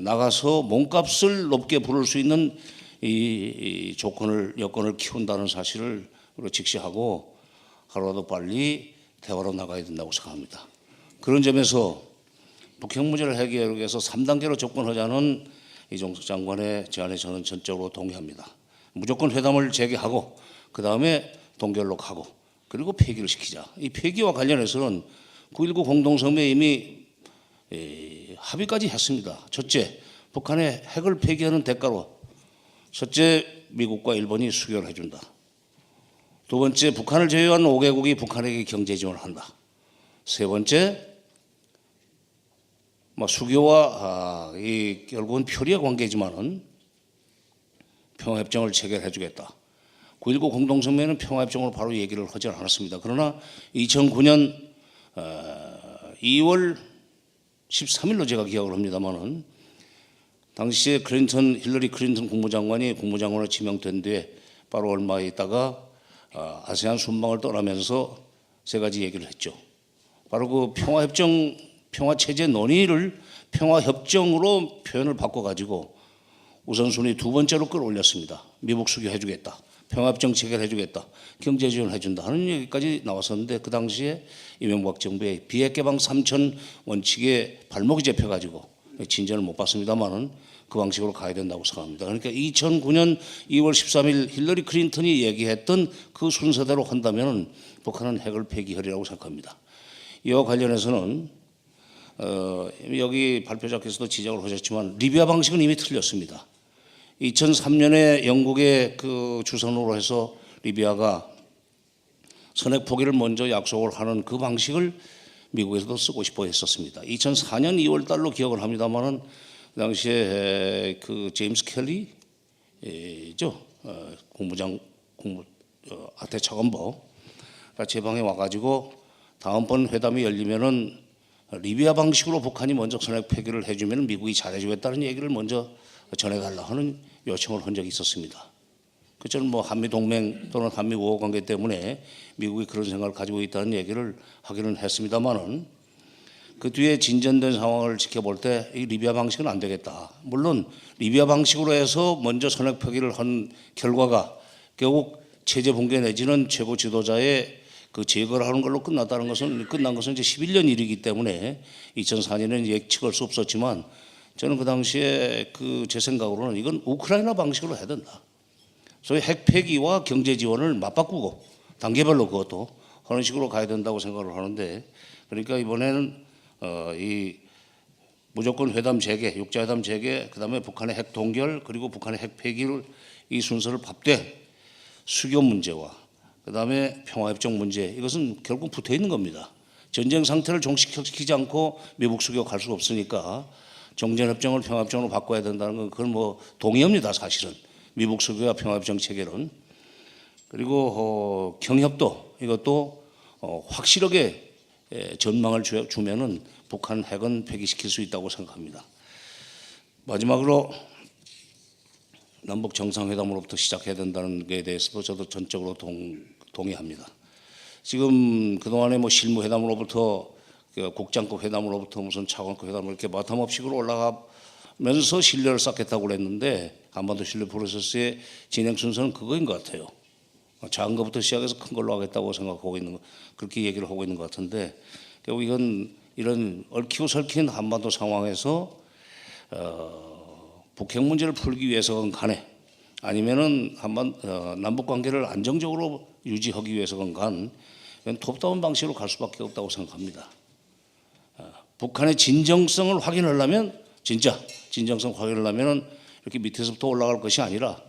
나가서 몸값을 높게 부를 수 있는 이 여건을 키운다는 사실을 우리가 직시하고 하루라도 빨리 대화로 나가야 된다고 생각합니다. 그런 점에서 북핵 문제를 해결하기 위해서 3단계로 접근하자는 이종석 장관의 제안에 저는 전적으로 동의합니다. 무조건 회담을 재개하고 그 다음에 동결로 가고 그리고 폐기를 시키자. 이 폐기와 관련해서는 9.19 공동성명에 이미 합의까지 했습니다. 첫째, 북한의 핵을 폐기하는 대가로 첫째, 미국과 일본이 수교를 해준다. 두 번째, 북한을 제외한 5개국이 북한에게 경제 지원을 한다. 세 번째, 수교와 결국은 표리의 관계지만은 평화협정을 체결해 주겠다. 9.19 공동성명에는 평화협정으로 바로 얘기를 하지 않았습니다. 그러나 2009년 2월 13일로 제가 기억을 합니다만은 당시에 힐러리 클린턴 국무장관이 국무장관으로 지명된 뒤에 바로 얼마 있다가 아세안 순방을 떠나면서 세 가지 얘기를 했죠. 바로 그 평화체제 논의를 평화협정으로 표현을 바꿔가지고 우선순위 두 번째로 끌어올렸습니다. 미국 수교해주겠다. 평화협정 체결해주겠다. 경제지원해준다 하는 얘기까지 나왔었는데 그 당시에 이명박 정부의 비핵개방 3천 원칙에 발목이 잡혀가지고 진전을 못 봤습니다만은 그 방식으로 가야 된다고 생각합니다. 그러니까 2009년 2월 13일 힐러리 클린턴이 얘기했던 그 순서대로 한다면 북한은 핵을 폐기하리라고 생각합니다. 이와 관련해서는 여기 발표자께서도 지적을 하셨지만 리비아 방식은 이미 틀렸습니다. 2003년에 영국의 그 주선으로 해서 리비아가 선핵 포기를 먼저 약속을 하는 그 방식을 미국에서도 쓰고 싶어 했었습니다. 2004년 2월 달로 기억을 합니다만은 그 당시에 그 제임스 켈리죠 아태 차관보가 제 방에 와가지고 다음번 회담이 열리면은 리비아 방식으로 북한이 먼저 선핵 폐기를 해주면 미국이 잘해주겠다는 얘기를 먼저 전해달라 하는 요청을 한 적이 있었습니다. 저는 뭐 한미 동맹 또는 한미 우호 관계 때문에 미국이 그런 생각을 가지고 있다는 얘기를 하기는 했습니다만은 그 뒤에 진전된 상황을 지켜볼 때 이 리비아 방식은 안 되겠다. 물론 리비아 방식으로 해서 먼저 선핵 폐기를 한 결과가 결국 체제 붕괴 내지는 최고 지도자의 그 제거를 하는 걸로 끝난 것은 이제 11년 일이기 때문에 2004년에는 예측할 수 없었지만 저는 그 당시에 제 생각으로는 이건 우크라이나 방식으로 해야 된다. 소위 핵 폐기와 경제 지원을 맞바꾸고 단계별로 그것도 그런 식으로 가야 된다고 생각을 하는데, 그러니까 이번에는 이 무조건 회담 재개, 육자회담 재개, 그다음에 북한의 핵 동결, 그리고 북한의 핵 폐기를 이 순서를 밟되 수교 문제와 그다음에 평화협정 문제, 이것은 결국 붙어 있는 겁니다. 전쟁 상태를 종식시키지 않고 미북 수교 갈 수 없으니까 정전협정을 평화협정으로 바꿔야 된다는 건 그건 뭐 동의합니다. 사실은 미북 수교와 평화협정 체결은. 그리고 경협도 이것도 확실하게 전망을 주면은 북한 핵은 폐기시킬 수 있다고 생각합니다. 마지막으로 남북 정상회담으로부터 시작해야 된다는 것에 대해서도 저도 전적으로 동의합니다. 지금 그동안에 뭐 실무회담으로부터 국장급 회담으로부터 무슨 차관급 회담 이렇게 마텀업식으로 올라가면서 신뢰를 쌓겠다고 그랬는데 한반도 신뢰 프로세스의 진행 순서는 그거인 것 같아요. 작은 것부터 시작해서 큰 걸로 하겠다고 생각하고 있는 거, 그렇게 얘기를 하고 있는 것 같은데, 결국 이건 이런 얽히고 설킨 한반도 상황에서 북핵 문제를 풀기 위해서건 간에 아니면은 남북 관계를 안정적으로 유지하기 위해서건 간 톱다운 방식으로 갈 수밖에 없다고 생각합니다. 북한의 진정성을 확인하려면 진짜 진정성 확인하려면은 이렇게 밑에서부터 올라갈 것이 아니라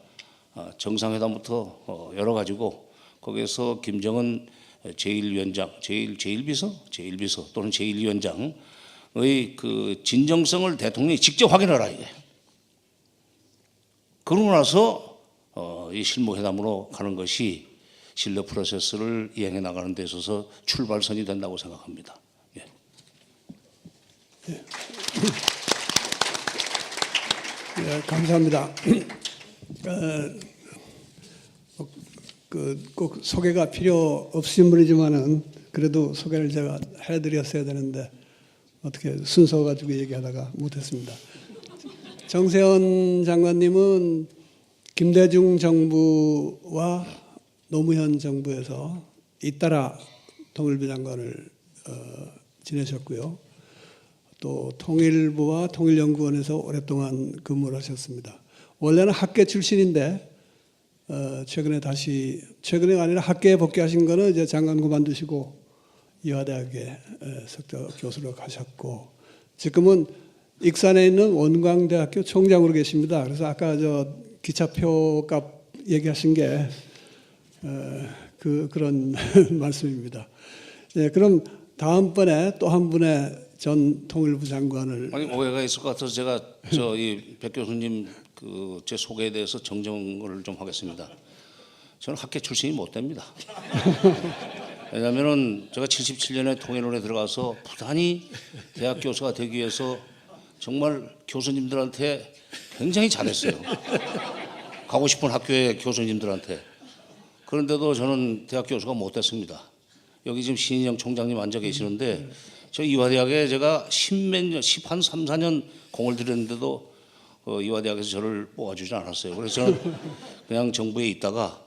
정상회담부터 열어가지고 거기에서 김정은 제1위원장, 제1비서 또는 제1위원장의 그 진정성을 대통령이 직접 확인하라 이게. 그러고 나서 이 실무회담으로 가는 것이 신뢰 프로세스를 이행해 나가는 데 있어서 출발선이 된다고 생각합니다. 예. 예, 감사합니다. 꼭 소개가 필요 없으신 분이지만은 그래도 소개를 제가 해드렸어야 되는데 어떻게 순서 가지고 얘기하다가 못했습니다. 정세현 장관님은 김대중 정부와 노무현 정부에서 잇따라 통일부 장관을 지내셨고요. 또 통일부와 통일연구원에서 오랫동안 근무를 하셨습니다. 원래는 학계 출신인데 최근에가 아니라 학계에 복귀하신 거는 이제 장관 그만두시고 이화대학에 석좌 교수로 가셨고 지금은 익산에 있는 원광대학교 총장으로 계십니다. 그래서 아까 저 기차표 값 얘기하신 게 그런 말씀입니다. 예, 그럼 다음번에 또 한 분의 전 통일부 장관을 아니 오해가 있을 것 같아서 제가 이 백 교수님 그 제 소개에 대해서 정정을 좀 하겠습니다. 저는 학계 출신이 못 됩니다. 왜냐하면은 제가 77년에 통일원에 들어가서 부단히 대학 교수가 되기 위해서 정말 교수님들한테 굉장히 잘했어요. 가고 싶은 학교의 교수님들한테. 그런데도 저는 대학 교수가 못 됐습니다. 여기 지금 신인영 총장님 앉아 계시는데 저 이화대학에 제가 10한 3, 4년 공을 들였는데도 이화대학에서 저를 뽑아주지 않았어요. 그래서 저는 그냥 정부에 있다가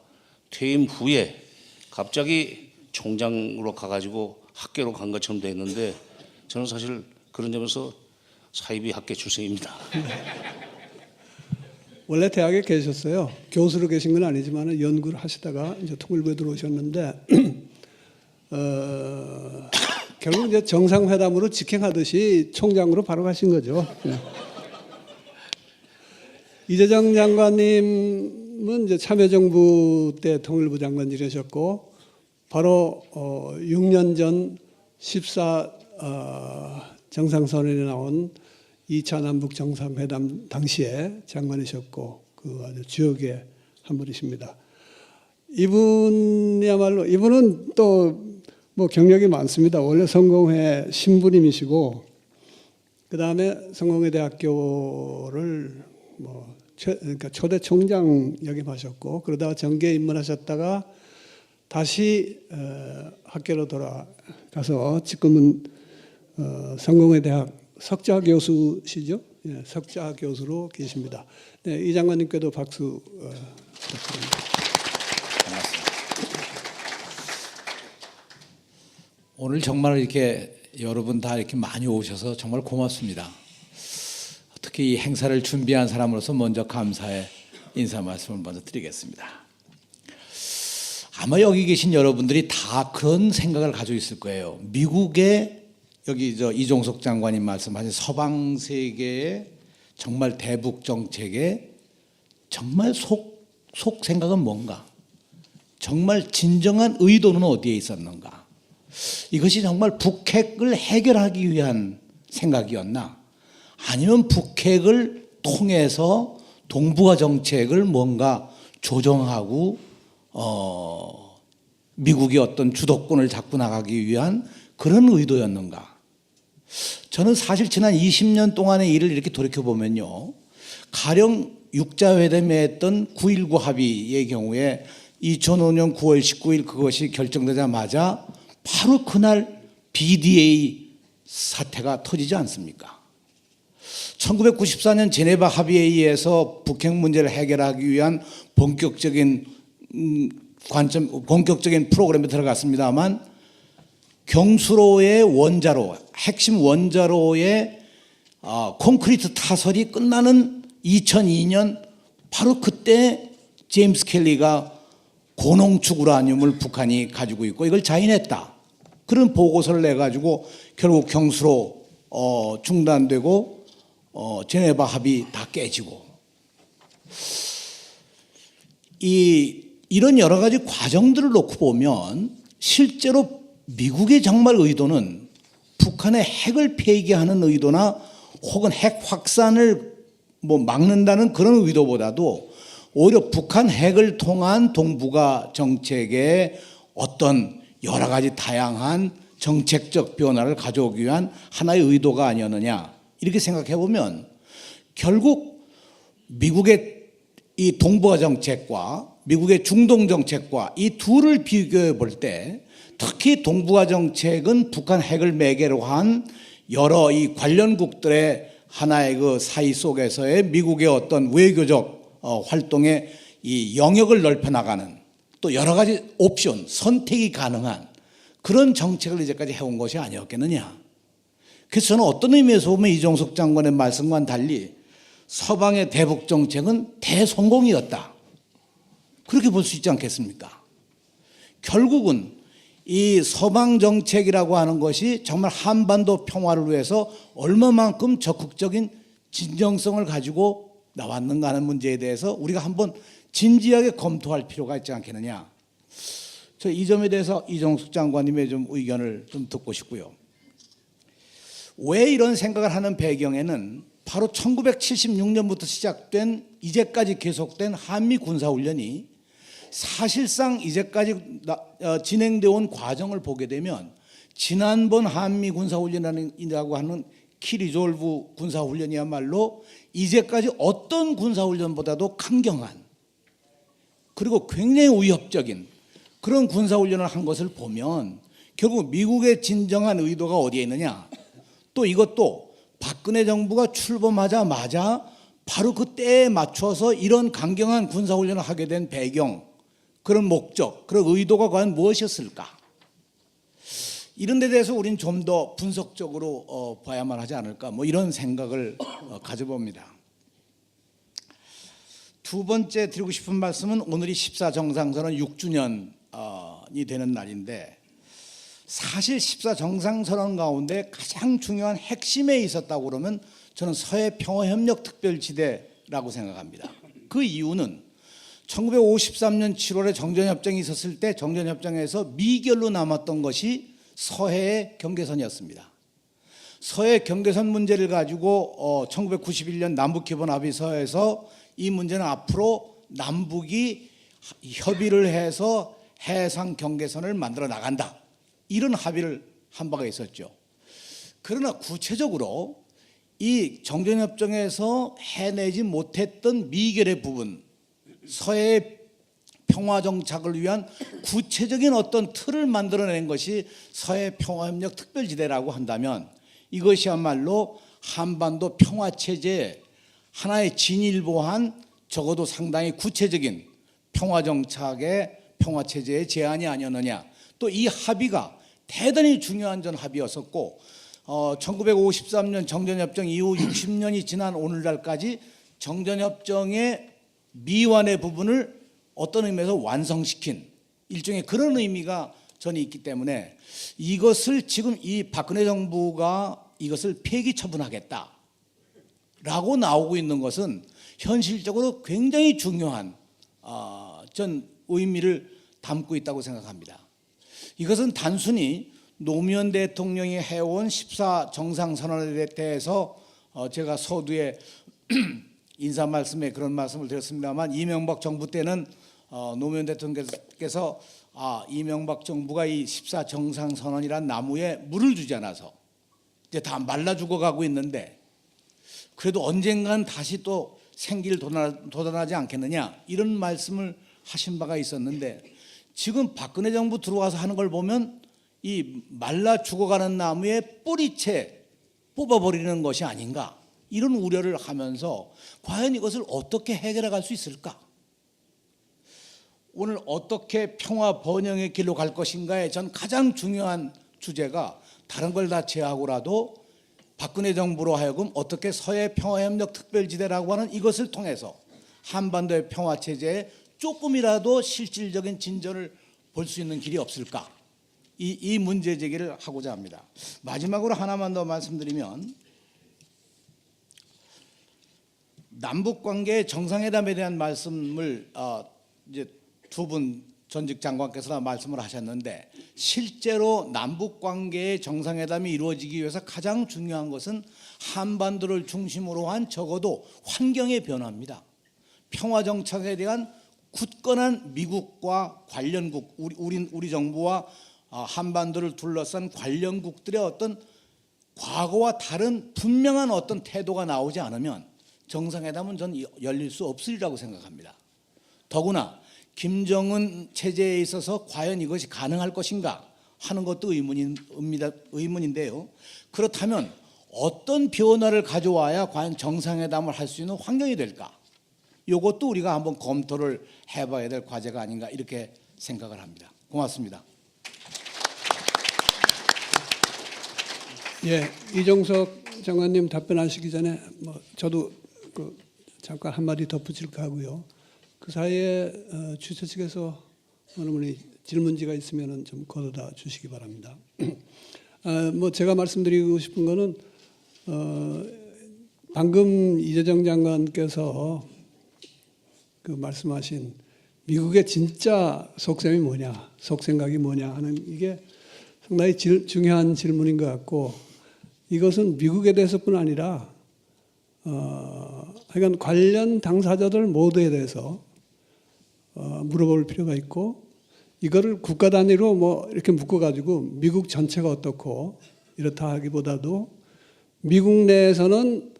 퇴임 후에 갑자기 총장으로 가가지고 학계로 간 것처럼 돼 있는데 저는 사실 그런 점에서 사이비 학계 출생입니다. 원래 대학에 계셨어요. 교수로 계신 건 아니지만 연구를 하시다가 이제 통일부에 들어오셨는데 결국 이제 정상회담으로 직행하듯이 총장으로 바로 가신 거죠. 이재정 장관님은 이제 참여정부 때 통일부 장관 지내셨고 바로 6년 전 14 정상선언에 나온 2차 남북 정상회담 당시에 장관이셨고 그 아주 주역의 한 분이십니다. 이분은 또 뭐 경력이 많습니다. 원래 성공회 신부님이시고 그 다음에 성공회 대학교를 그러니까 초대 총장 역임하셨고 그러다가 정계에 입문하셨다가 다시 학교로 돌아가서 지금은 성공회 대학 석좌 교수시죠? 예, 석좌 교수로 계십니다. 네, 이 장관님께도 박수 부탁드립니다. 반갑습니다. 오늘 정말 이렇게 여러분 다 이렇게 많이 오셔서 정말 고맙습니다. 특히 이 행사를 준비한 사람으로서 먼저 감사의 인사 말씀을 먼저 드리겠습니다. 아마 여기 계신 여러분들이 다 그런 생각을 가지고 있을 거예요. 미국의 여기 이종석 장관님 말씀하신 서방 세계의 정말 대북 정책의 정말 속 생각은 뭔가? 정말 진정한 의도는 어디에 있었는가? 이것이 정말 북핵을 해결하기 위한 생각이었나? 아니면 북핵을 통해서 동북아 정책을 뭔가 조정하고 미국이 어떤 주도권을 잡고 나가기 위한 그런 의도였는가? 저는 사실 지난 20년 동안의 일을 이렇게 돌이켜보면요, 가령 육자회담에 했던 9.19 합의의 경우에 2005년 9월 19일 그것이 결정되자마자 바로 그날 BDA 사태가 터지지 않습니까? 1994년 제네바 합의에 의해서 북핵 문제를 해결하기 위한 본격적인 프로그램에 들어갔습니다만, 경수로의 원자로, 핵심 원자로의 콘크리트 타설이 끝나는 2002년 바로 그때 제임스 켈리가 고농축 우라늄을 북한이 가지고 있고 이걸 자인했다, 그런 보고서를 내가지고 결국 경수로 중단되고 제네바 합의 다 깨지고, 이런 여러 가지 과정들을 놓고 보면 실제로 미국의 정말 의도는 북한의 핵을 폐기하는 의도나 혹은 핵 확산을 막는다는 그런 의도보다도 오히려 북한 핵을 통한 동북아 정책의 어떤 여러 가지 다양한 정책적 변화를 가져오기 위한 하나의 의도가 아니었느냐, 이렇게 생각해 보면 결국 미국의 이 동북아 정책과 미국의 중동 정책과 이 둘을 비교해 볼 때, 특히 동북아 정책은 북한 핵을 매개로 한 여러 이 관련국들의 하나의 그 사이 속에서의 미국의 어떤 외교적 활동의 이 영역을 넓혀 나가는, 또 여러 가지 옵션, 선택이 가능한 그런 정책을 이제까지 해온 것이 아니었겠느냐. 그래서 저는 어떤 의미에서 보면 이종석 장관의 말씀과는 달리 서방의 대북 정책은 대성공이었다, 그렇게 볼 수 있지 않겠습니까? 결국은 이 서방 정책이라고 하는 것이 정말 한반도 평화를 위해서 얼마만큼 적극적인 진정성을 가지고 나왔는가 하는 문제에 대해서 우리가 한번 진지하게 검토할 필요가 있지 않겠느냐. 저 이 점에 대해서 이종석 장관님의 좀 의견을 좀 듣고 싶고요. 왜 이런 생각을 하는 배경에는 바로 1976년부터 시작된 이제까지 계속된 한미 군사훈련이 사실상 이제까지 진행되어 온 과정을 보게 되면, 지난번 한미 군사훈련이라고 하는 키리졸브 군사훈련이야말로 이제까지 어떤 군사훈련보다도 강경한, 그리고 굉장히 위협적인 그런 군사훈련을 한 것을 보면 결국 미국의 진정한 의도가 어디에 있느냐. 또 이것도 박근혜 정부가 출범하자마자 바로 그 때에 맞춰서 이런 강경한 군사훈련을 하게 된 배경, 그런 목적, 그런 의도가 과연 무엇이었을까? 이런 데 대해서 우리는 좀 더 분석적으로 봐야만 하지 않을까, 이런 생각을 가져봅니다. 두 번째 드리고 싶은 말씀은 오늘이 14정상선언 6주년이 되는 날인데, 사실 14정상선언 가운데 가장 중요한 핵심에 있었다고 그러면 저는 서해평화협력특별지대라고 생각합니다. 그 이유는 1953년 7월에 정전협정이 있었을 때 정전협정에서 미결로 남았던 것이 서해의 경계선이었습니다. 서해 경계선 문제를 가지고 1991년 남북기본합의서에서 이 문제는 앞으로 남북이 협의를 해서 해상 경계선을 만들어 나간다, 이런 합의를 한 바가 있었죠. 그러나 구체적으로 이 정전협정에서 해내지 못했던 미결의 부분, 서해 평화 정착을 위한 구체적인 어떤 틀을 만들어낸 것이 서해 평화협력 특별지대라고 한다면, 이것이야말로 한반도 평화 체제의 하나의 진일보한, 적어도 상당히 구체적인 평화 정착의 평화 체제의 제안이 아니었느냐. 또 이 합의가 대단히 중요한 전 합의였었고, 1953년 정전협정 이후 60년이 지난 오늘날까지 정전협정의 미완의 부분을 어떤 의미에서 완성시킨 일종의 그런 의미가 저는 있기 때문에 이것을 지금 이 박근혜 정부가 이것을 폐기 처분하겠다라고 나오고 있는 것은 현실적으로 굉장히 중요한 전 의미를 담고 있다고 생각합니다. 이것은 단순히 노무현 대통령이 해온 14 정상선언에 대해서 제가 서두에 인사 말씀에 그런 말씀을 드렸습니다만, 이명박 정부 때는 노무현 대통령께서 이명박 정부가 이 14 정상선언이란 나무에 물을 주지 않아서 이제 다 말라 죽어가고 있는데 그래도 언젠간 다시 또 생기를 돋아나지 않겠느냐, 이런 말씀을 하신 바가 있었는데, 지금 박근혜 정부 들어와서 하는 걸 보면 이 말라 죽어가는 나무에 뿌리채 뽑아버리는 것이 아닌가, 이런 우려를 하면서 과연 이것을 어떻게 해결해 갈 수 있을까? 오늘 어떻게 평화 번영의 길로 갈 것인가에 전 가장 중요한 주제가, 다른 걸 다 제하고라도 박근혜 정부로 하여금 어떻게 서해 평화협력 특별지대라고 하는 이것을 통해서 한반도의 평화체제에 조금이라도 실질적인 진전을 볼 수 있는 길이 없을까, 이 문제 제기를 하고자 합니다. 마지막으로 하나만 더 말씀드리면, 남북관계 정상회담에 대한 말씀을 이제 두 분 전직 장관께서 말씀을 하셨는데, 실제로 남북관계의 정상회담이 이루어지기 위해서 가장 중요한 것은 한반도를 중심으로 한 적어도 환경의 변화입니다. 평화정착에 대한 굳건한 미국과 관련국, 우리 정부와 한반도를 둘러싼 관련국들의 어떤 과거와 다른 분명한 어떤 태도가 나오지 않으면 정상회담은 전 열릴 수 없으리라고 생각합니다. 더구나 김정은 체제에 있어서 과연 이것이 가능할 것인가 하는 것도 의문인데요. 그렇다면 어떤 변화를 가져와야 과연 정상회담을 할 수 있는 환경이 될까? 이것도 우리가 한번 검토를 해봐야 될 과제가 아닌가, 이렇게 생각을 합니다. 고맙습니다. 예, 이종석 장관님 답변하시기 전에 저도 잠깐 한마디 덧붙일까 하고요. 그 사이에 주최 측에서 어느 분이 질문지가 있으면 좀 걷어다 주시기 바랍니다. 제가 말씀드리고 싶은 거는 방금 이재정 장관께서 그 말씀하신 미국의 진짜 속셈이 뭐냐, 속생각이 뭐냐 하는, 이게 상당히 중요한 질문인 것 같고, 이것은 미국에 대해서뿐 아니라 하여간 관련 당사자들 모두에 대해서 물어볼 필요가 있고, 이거를 국가 단위로 이렇게 묶어가지고 미국 전체가 어떻고 이렇다 하기보다도 미국 내에서는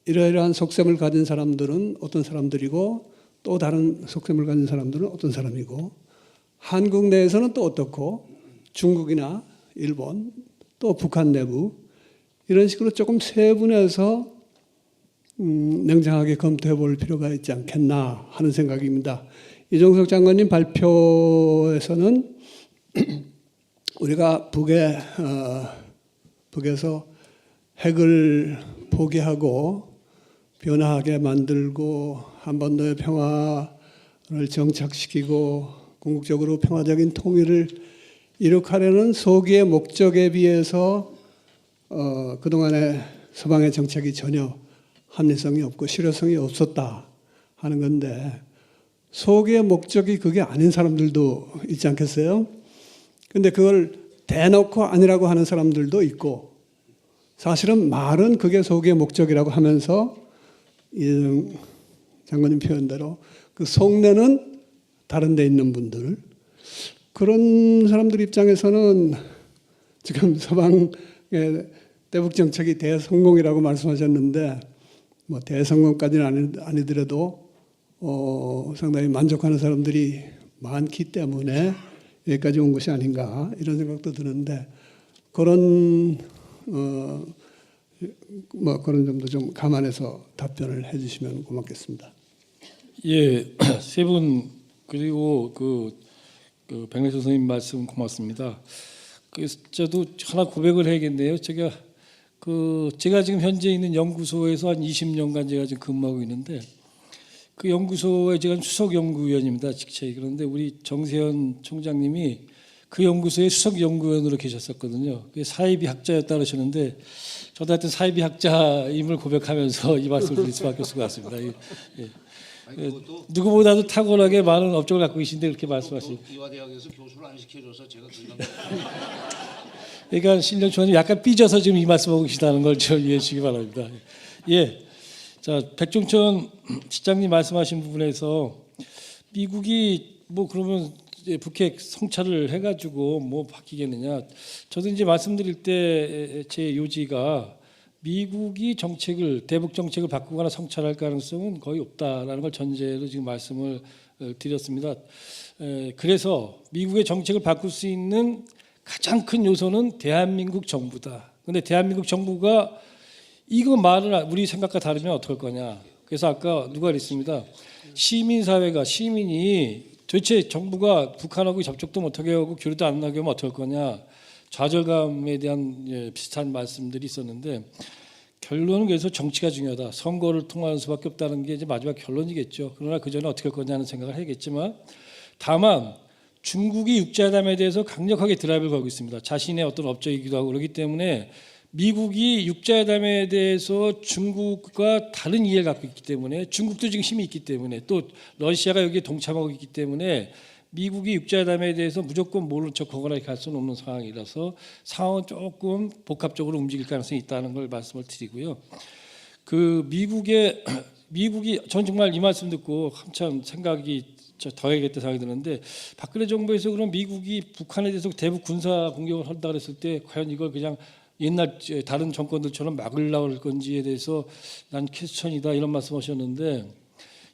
이러이러한 속셈을 가진 사람들은 어떤 사람들이고, 또 다른 속셈을 가진 사람들은 어떤 사람이고, 한국 내에서는 또 어떻고, 중국이나 일본, 또 북한 내부, 이런 식으로 조금 세분해서 냉정하게 검토해 볼 필요가 있지 않겠나 하는 생각입니다. 이종석 장관님 발표에서는 우리가 북에서 핵을 포기하고 변화하게 만들고 한반도의 평화를 정착시키고 궁극적으로 평화적인 통일을 이룩하려는 소기의 목적에 비해서 그동안의 서방의 정책이 전혀 합리성이 없고 실효성이 없었다 하는 건데, 소기의 목적이 그게 아닌 사람들도 있지 않겠어요? 근데 그걸 대놓고 아니라고 하는 사람들도 있고, 사실은 말은 그게 소기의 목적이라고 하면서 이재정 장관님 표현대로 그 속내는 다른 데 있는 분들, 그런 사람들 입장에서는 지금 서방의 대북 정책이 대성공이라고 말씀하셨는데, 대성공까지는 아니더라도 상당히 만족하는 사람들이 많기 때문에 여기까지 온 것이 아닌가, 이런 생각도 드는데, 그런 그런 점도 좀 감안해서 답변을 해주시면 고맙겠습니다. 예, 세 분 그리고 그 백내선 선생님 말씀 고맙습니다. 그래서 저도 하나 고백을 해야겠네요. 제가 지금 현재 있는 연구소에서 한 20년간 제가 지금 근무하고 있는데, 그 연구소의 제가 수석 연구위원입니다. 직책이. 그런데 우리 정세현 총장님이 그 연구소의 수석 연구위원으로 계셨었거든요. 그게 사이비 학자였다 그러셨는데 저도 하여튼 사이비 학자임을 고백하면서 이 말씀을 드릴 수밖에 없을 것 같습니다. 누구보다도 탁월하게 많은 업적을 갖고 계신데 그렇게 말씀하시고. 이화대학에서 교수를 안 시켜줘서 제가 그냥 그러니까 신령 총장님 약간 삐져서 지금 이 말씀하고 계시다는 걸 좀 이해해 주시기 바랍니다. 예. 자, 백종천 시장님 말씀하신 부분에서 미국이 뭐 그러면 이제 북핵 성찰을 해가지고 뭐 바뀌겠느냐? 저도 이제 말씀드릴 때 제 요지가 미국이 정책을 대북 정책을 바꾸거나 성찰할 가능성은 거의 없다라는 걸 전제로 지금 말씀을 드렸습니다. 그래서 미국의 정책을 바꿀 수 있는 가장 큰 요소는 대한민국 정부다. 그런데 대한민국 정부가 이거 말을 우리 생각과 다르면 어떡할 거냐. 그래서 아까 누가 그랬습니다. 시민사회가 시민이 도대체 정부가 북한하고 접촉도 못하게 하고 교류도 안 나게 하면 어떡할 거냐. 좌절감에 대한 비슷한 말씀들이 있었는데 결론은 그래서 정치가 중요하다. 선거를 통하는 수밖에 없다는 게 이제 마지막 결론이겠죠. 그러나 그 전에 어떻게 할 거냐는 생각을 해야겠지만 다만 중국이 육자회담에 대해서 강력하게 드라이브를 걸고 있습니다. 자신의 어떤 업적이기도 하고 그렇기 때문에 미국이 육자회담에 대해서 중국과 다른 이해를 갖고 있기 때문에 중국도 지금 힘이 있기 때문에 또 러시아가 여기에 동참하고 있기 때문에 미국이 육자회담에 대해서 무조건 모른 척하거나 이렇게 할 수는 없는 상황이라서 상황은 조금 복합적으로 움직일 가능성이 있다는 걸 말씀을 드리고요. 그 미국이 전 정말 이 말씀 듣고 한참 생각이 더 해야겠다 생각이 드는데 박근혜 정부에서 그럼 미국이 북한에 대해서 대북 군사 공격을 한다 그랬을 때 과연 이걸 그냥 옛날 다른 정권들처럼 막으려고 할 건지에 대해서 난 퀘스천이다 이런 말씀하셨는데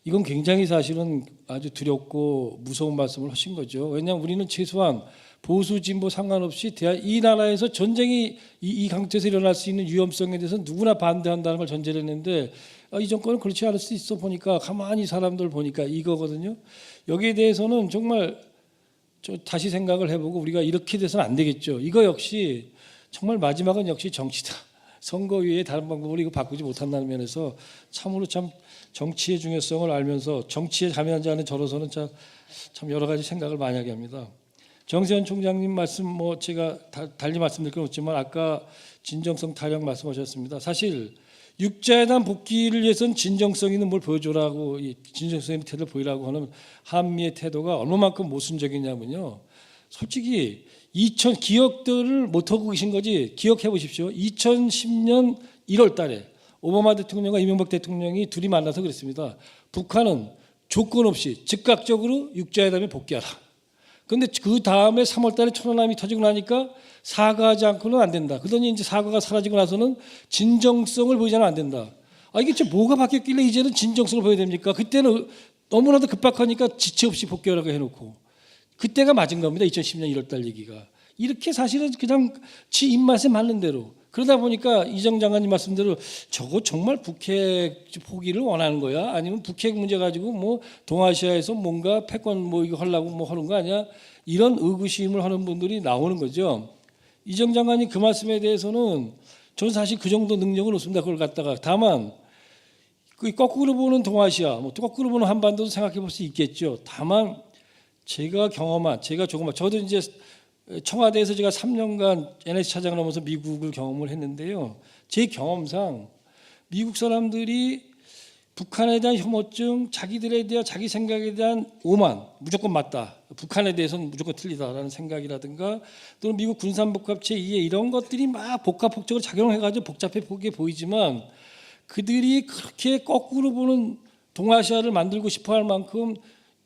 이건 굉장히 사실은 아주 두렵고 무서운 말씀을 하신 거죠. 왜냐하면 우리는 최소한 보수 진보 상관없이 이 나라에서 전쟁이 이 강태에서 일어날 수 있는 위험성에 대해서 누구나 반대한다는 걸 전제를 했는데 이 정권은 그렇지 않을 수 있어 보니까 가만히 사람들 보니까 이거거든요. 여기에 대해서는 정말 다시 생각을 해보고 우리가 이렇게 돼서는 안 되겠죠. 이거 역시 정말 마지막은 역시 정치다. 선거 외에 다른 방법으로 이거 바꾸지 못한다는 면에서 참으로 참 정치의 중요성을 알면서 정치에 참여하지 않은 저로서는 참 여러 가지 생각을 많이 하게 합니다. 정세현 총장님 말씀 뭐 제가 달리 말씀드릴 건 없지만 아까 진정성 타령 말씀하셨습니다. 사실 육자회담 복귀를 위해서는 진정성 있는 뭘 보여줘라고 진정성 있는 태도를 보이라고 하는 한미의 태도가 얼마만큼 모순적이냐면요. 솔직히 기억들을 못하고 계신 거지 기억해 보십시오. 2010년 1월 달에 오바마 대통령과 이명박 대통령이 둘이 만나서 그랬습니다. 북한은 조건 없이 즉각적으로 육자회담에 복귀하라. 그런데 그 다음에 3월 달에 천안함이 터지고 나니까 사과하지 않고는 안 된다. 그러더니 이제 사과가 사라지고 나서는 진정성을 보이자는 안 된다. 이게 지금 뭐가 바뀌었길래 이제는 진정성을 보여야 됩니까? 그때는 너무나도 급박하니까 지체 없이 복귀하라고 해놓고 그때가 맞은 겁니다. 2010년 1월 달 얘기가. 이렇게 사실은 그냥 지 입맛에 맞는 대로 그러다 보니까 이정 장관님 말씀대로 저거 정말 북핵 포기를 원하는 거야? 아니면 북핵 문제 가지고 뭐 동아시아에서 뭔가 패권 뭐 이거 하려고 뭐 하는 거 아니야? 이런 의구심을 하는 분들이 나오는 거죠. 이정 장관님 그 말씀에 대해서는 저는 사실 그 정도 능력은 없습니다. 그걸 갖다가 다만 그 거꾸로 보는 동아시아, 뭐 거꾸로 보는 한반도도 생각해 볼 수 있겠죠. 다만 제가 조금만 저도 이제 청와대에서 제가 3년간 NSC 차장을 하면서 미국을 경험을 했는데요. 제 경험상 미국 사람들이 북한에 대한 혐오증, 자기들에 대한 자기 생각에 대한 오만, 무조건 맞다. 북한에 대해서는 무조건 틀리다라는 생각이라든가 또는 미국 군산복합체 이해 이런 것들이 막 복합적으로 작용해가지고 복잡해 보이지만 그들이 그렇게 거꾸로 보는 동아시아를 만들고 싶어할 만큼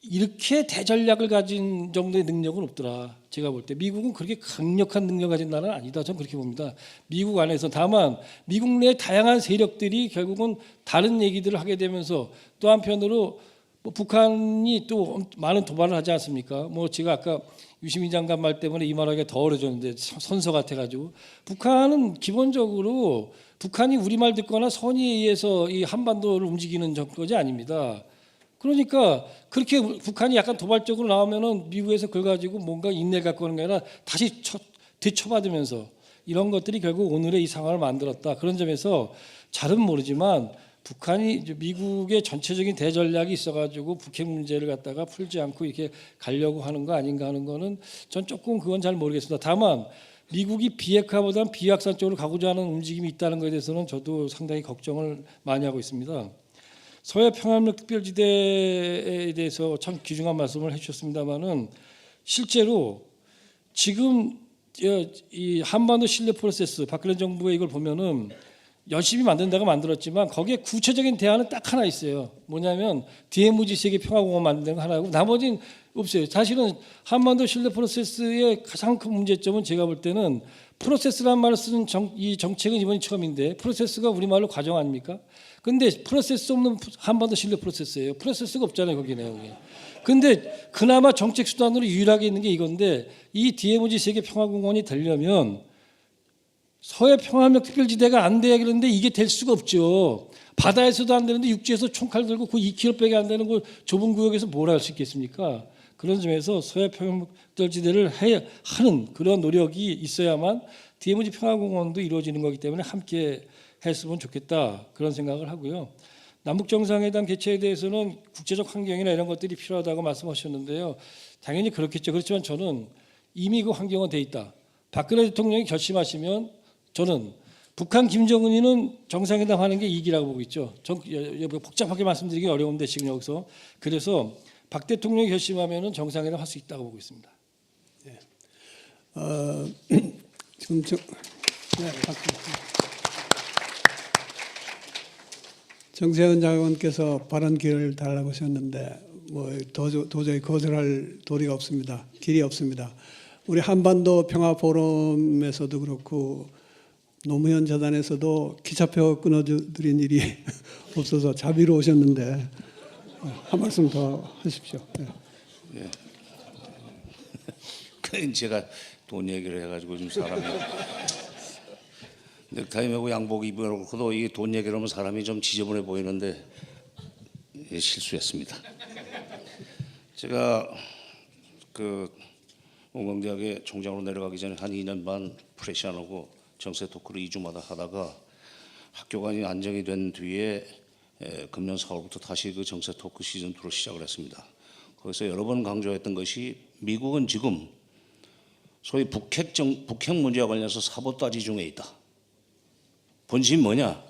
이렇게 대전략을 가진 정도의 능력은 없더라. 제가 볼 때 미국은 그렇게 강력한 능력을 가진 나라는 아니다. 저는 그렇게 봅니다. 미국 안에서 다만 미국 내 다양한 세력들이 결국은 다른 얘기들을 하게 되면서 또 한편으로 뭐 북한이 또 많은 도발을 하지 않습니까? 뭐 제가 아까 유시민 장관 말 때문에 이 말하기가 더 어려졌는데 선서 같아가지고 북한은 기본적으로 북한이 우리 말 듣거나 선의에 의해서 이 한반도를 움직이는 정권이 아닙니다. 그러니까 그렇게 북한이 약간 도발적으로 나오면은 미국에서 그걸 가지고 뭔가 인내를 갖고 오는 게 아니라 다시 되쳐받으면서 이런 것들이 결국 오늘의 이 상황을 만들었다. 그런 점에서 잘은 모르지만 북한이 이제 미국의 전체적인 대전략이 있어가지고 북핵 문제를 갖다가 풀지 않고 이렇게 가려고 하는 거 아닌가 하는 거는 전 조금 그건 잘 모르겠습니다. 다만 미국이 비핵화보다는 비확산 쪽으로 가고자 하는 움직임이 있다는 것에 대해서는 저도 상당히 걱정을 많이 하고 있습니다. 서해 평화협력 특별지대에 대해서 참 귀중한 말씀을 해주셨습니다마는 실제로 지금 이 한반도 신뢰 프로세스 박근혜 정부의 이걸 보면은 열심히 만든다고 만들었지만 거기에 구체적인 대안은 딱 하나 있어요. 뭐냐면 DMZ 세계 평화공원 만드는 거 하나고 나머지는 없어요. 사실은 한반도 신뢰 프로세스의 가장 큰 문제점은 제가 볼 때는 프로세스라는 말을 쓰는 이 정책은 이번이 처음인데 프로세스가 우리말로 과정 아닙니까? 근데 프로세스 없는 한반도 신뢰 프로세스예요. 프로세스가 없잖아요, 거기 내용에. 근데 그나마 정책 수단으로 유일하게 있는 게 이건데 이 DMZ 세계 평화공원이 되려면 서해 평화협력 특별지대가 안 돼야 그러는데 이게 될 수가 없죠. 바다에서도 안 되는데 육지에서 총칼 들고 그 2km밖에 안 되는 그 좁은 구역에서 뭘 할 수 있겠습니까? 그런 점에서 서해 평화협력 특별지대를 하는 그런 노력이 있어야만 DMZ 평화공원도 이루어지는 거기 때문에 함께 했으면 좋겠다 그런 생각을 하고요. 남북 정상회담 개최에 대해서는 국제적 환경이나 이런 것들이 필요하다고 말씀하셨는데요. 당연히 그렇겠죠. 그렇지만 저는 이미 그 환경은 돼 있다. 박근혜 대통령이 결심하시면 저는 북한 김정은이는 정상회담 하는 게 이익이라고 보고 있죠. 복잡하게 말씀드리기 어려운데 지금 여기서 그래서 박 대통령이 결심하면은 정상회담 할 수 있다고 보고 있습니다. 지금 정세현 장관께서 발언 기회를 달라고 하셨는데 뭐 도저히 거절할 도리가 없습니다. 길이 없습니다. 우리 한반도 평화 포럼에서도 그렇고 노무현 재단에서도 기차표 끊어드린 일이 없어서 자비로 오셨는데 한 말씀 더 하십시오. 네. 제가 돈 얘기를 해가지고 좀 사람이 넥타이 메고 양복 입어놓고도 이게 돈 얘기를 하면 사람이 좀 지저분해 보이는데 실수했습니다. 제가 그 원광대학에 총장으로 내려가기 전에 한 2년 반 프레시안하고 정세 토크를 2주마다 하다가 학교관이 안정이 된 뒤에 금년 4월부터 다시 그 정세 토크 시즌 2로 시작을 했습니다. 거기서 여러 번 강조했던 것이 미국은 지금 소위 북핵 문제와 관련해서 사보따지 중에 있다. 본심이 뭐냐?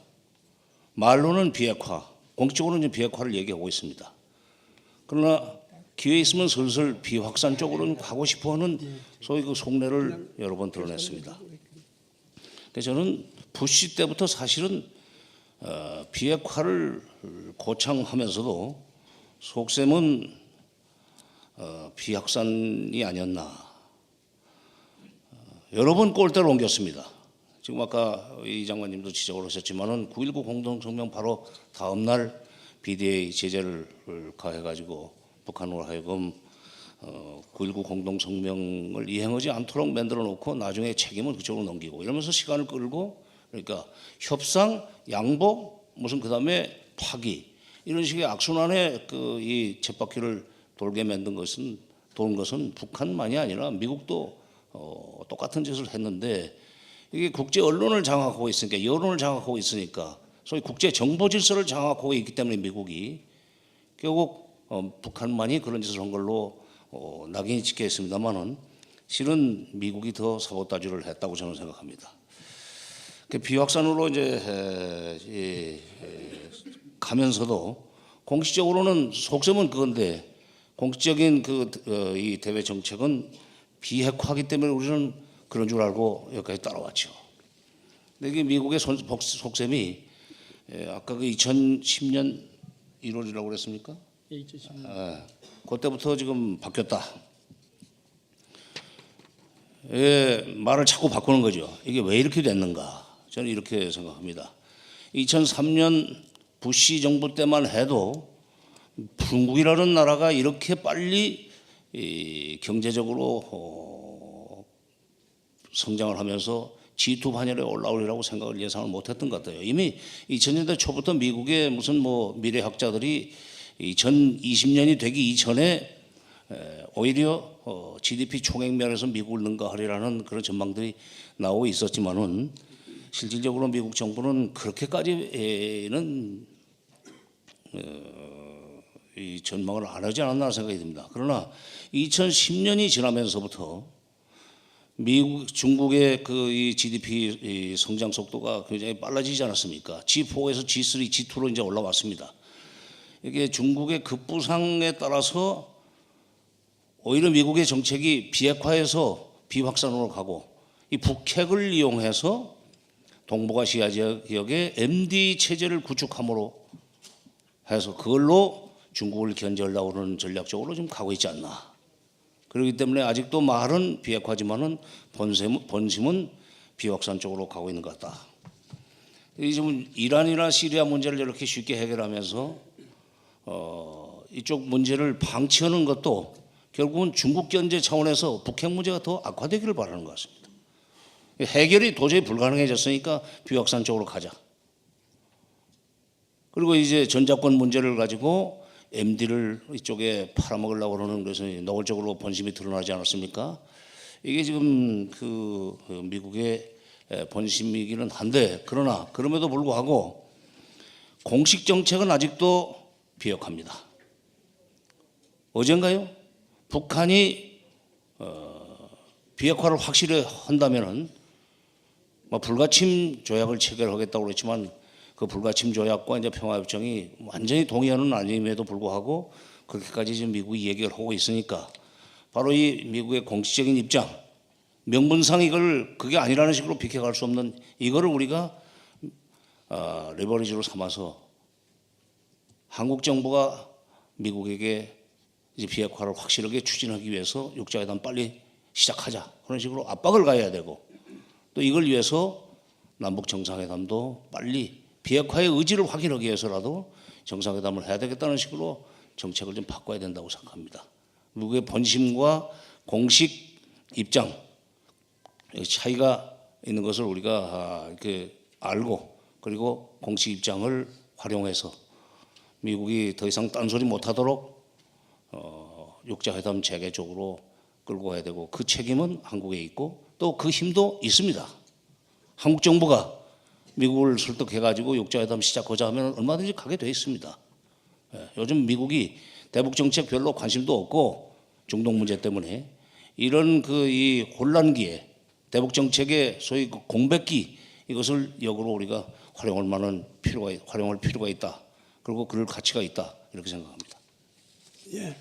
말로는 비핵화, 공식적으로는 비핵화를 얘기하고 있습니다. 그러나 기회 있으면 슬슬 비확산 쪽으로 가고 싶어하는 소위 그 속내를 여러 번 드러냈습니다. 그래서 저는 부시 때부터 사실은 비핵화를 고창하면서도 속셈은 비확산이 아니었나. 여러 번 꼴대로 옮겼습니다. 지금 아까 이 장관님도 지적을 하셨지만은 9.19 공동성명 바로 다음 날 BDA 제재를 가해가지고 북한으로 하여금 9.19 공동성명을 이행하지 않도록 만들어 놓고 나중에 책임을 그쪽으로 넘기고 이러면서 시간을 끌고 그러니까 협상, 양복, 무슨 그다음에 파기 이런 식의 악순환의 그 이 쳇바퀴를 돌게 만든 것은 도는 것은 북한만이 아니라 미국도 똑같은 짓을 했는데 이게 국제 언론을 장악하고 있으니까 여론을 장악하고 있으니까 소위 국제 정보 질서를 장악하고 있기 때문에 미국이 결국 북한만이 그런 짓을 한 걸로 낙인이 찍혀 있습니다만은 실은 미국이 더 사보타지를 했다고 저는 생각합니다. 비확산으로 이제 가면서도 공식적으로는 속셈은 그건데 공식적인 이 대외 정책은 비핵화하기 때문에 우리는 그런 줄 알고 여기까지 따라왔죠. 근데 이게 미국의 속셈이 아까 그 2010년 1월이라고 그랬습니까? 예, 2010년. 그때부터 지금 바뀌었다. 말을 자꾸 바꾸는 거죠. 이게 왜 이렇게 됐는가? 저는 이렇게 생각합니다. 2003년 부시 정부 때만 해도 중국이라는 나라가 이렇게 빨리 경제적으로 성장을 하면서 G2 반열에 올라오리라고 생각을 예상을 못했던 것 같아요. 이미 2000년대 초부터 미국의 무슨 미래학자들이 2020년이 되기 이전에 오히려 GDP 총액면에서 미국을 능가하리라는 그런 전망들이 나오고 있었지만은 실질적으로 미국 정부는 그렇게까지는 이 전망을 안 하지 않았나 생각이 듭니다. 그러나 2010년이 지나면서부터 미국, 중국의 그 이 GDP 이 성장 속도가 굉장히 빨라지지 않았습니까? G4에서 G3, G2로 이제 올라왔습니다. 이게 중국의 급부상에 따라서 오히려 미국의 정책이 비핵화에서 비확산으로 가고 이 북핵을 이용해서 동북아시아 지역의 MD 체제를 구축함으로 해서 그걸로 중국을 견제하려고 하는 전략적으로 좀 가고 있지 않나. 그렇기 때문에 아직도 말은 비핵화지만은 본심은 비확산 쪽으로 가고 있는 것 같다. 이 지금 이란이나 시리아 문제를 이렇게 쉽게 해결하면서 이쪽 문제를 방치하는 것도 결국은 중국 견제 차원에서 북핵 문제가 더 악화되기를 바라는 것 같습니다. 해결이 도저히 불가능해졌으니까 비확산 쪽으로 가자. 그리고 이제 전자권 문제를 가지고 MD를 이쪽에 팔아먹으려고 그러는 것은 노골적으로 본심이 드러나지 않았습니까? 이게 지금 그 미국의 본심이기는 한데 그러나 그럼에도 불구하고 공식 정책은 아직도 비역합니다. 어젠가요? 북한이 비핵화를 확실히 한다면은 불가침 조약을 체결하겠다고 그랬지만 그 불가침 조약과 이제 평화협정이 완전히 동의하는 아님에도 불구하고 그렇게까지 지금 미국이 얘기를 하고 있으니까 바로 이 미국의 공식적인 입장, 명분상 이걸 그게 아니라는 식으로 비켜갈 수 없는 이거를 우리가 레버리지로 삼아서 한국 정부가 미국에게 이제 비핵화를 확실하게 추진하기 위해서 육자회담 빨리 시작하자 그런 식으로 압박을 가해야 되고 또 이걸 위해서 남북 정상회담도 빨리 비핵화의 의지를 확인하기 위해서라도 정상회담을 해야 되겠다는 식으로 정책을 좀 바꿔야 된다고 생각합니다. 미국의 본심과 공식 입장 차이가 있는 것을 우리가 이렇게 알고 그리고 공식 입장을 활용해서 미국이 더 이상 딴소리 못하도록 육자회담 재개 쪽으로 끌고 가야 되고 그 책임은 한국에 있고 또 그 힘도 있습니다. 한국 정부가 미국을 설득해가지고 육자회담 시작하자 하면 얼마든지 가게 돼 있습니다. 요즘 미국이 대북 정책 별로 관심도 없고 중동 문제 때문에 이런 그 이 혼란기에 대북 정책의 소위 그 공백기 이것을 역으로 우리가 활용할 필요가 있다. 그리고 그럴 가치가 있다 이렇게 생각합니다. 예.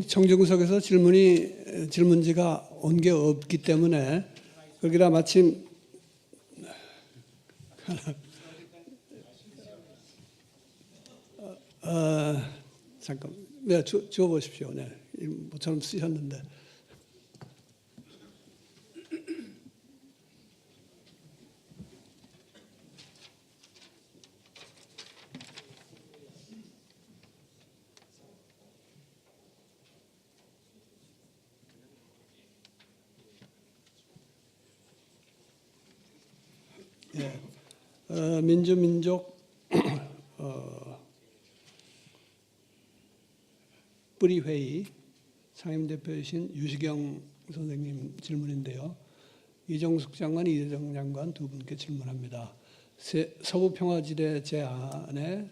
청정석에서 질문지가 온 게 없기 때문에 거기다 마침 잠깐 네 주워 보십시오. 네 모처럼 쓰셨는데. 예, 민주민족 뿌리회의 상임대표이신 유시경 선생님 질문인데요. 이정숙 장관, 이재정 장관 두 분께 질문합니다. 서부평화지대 제안에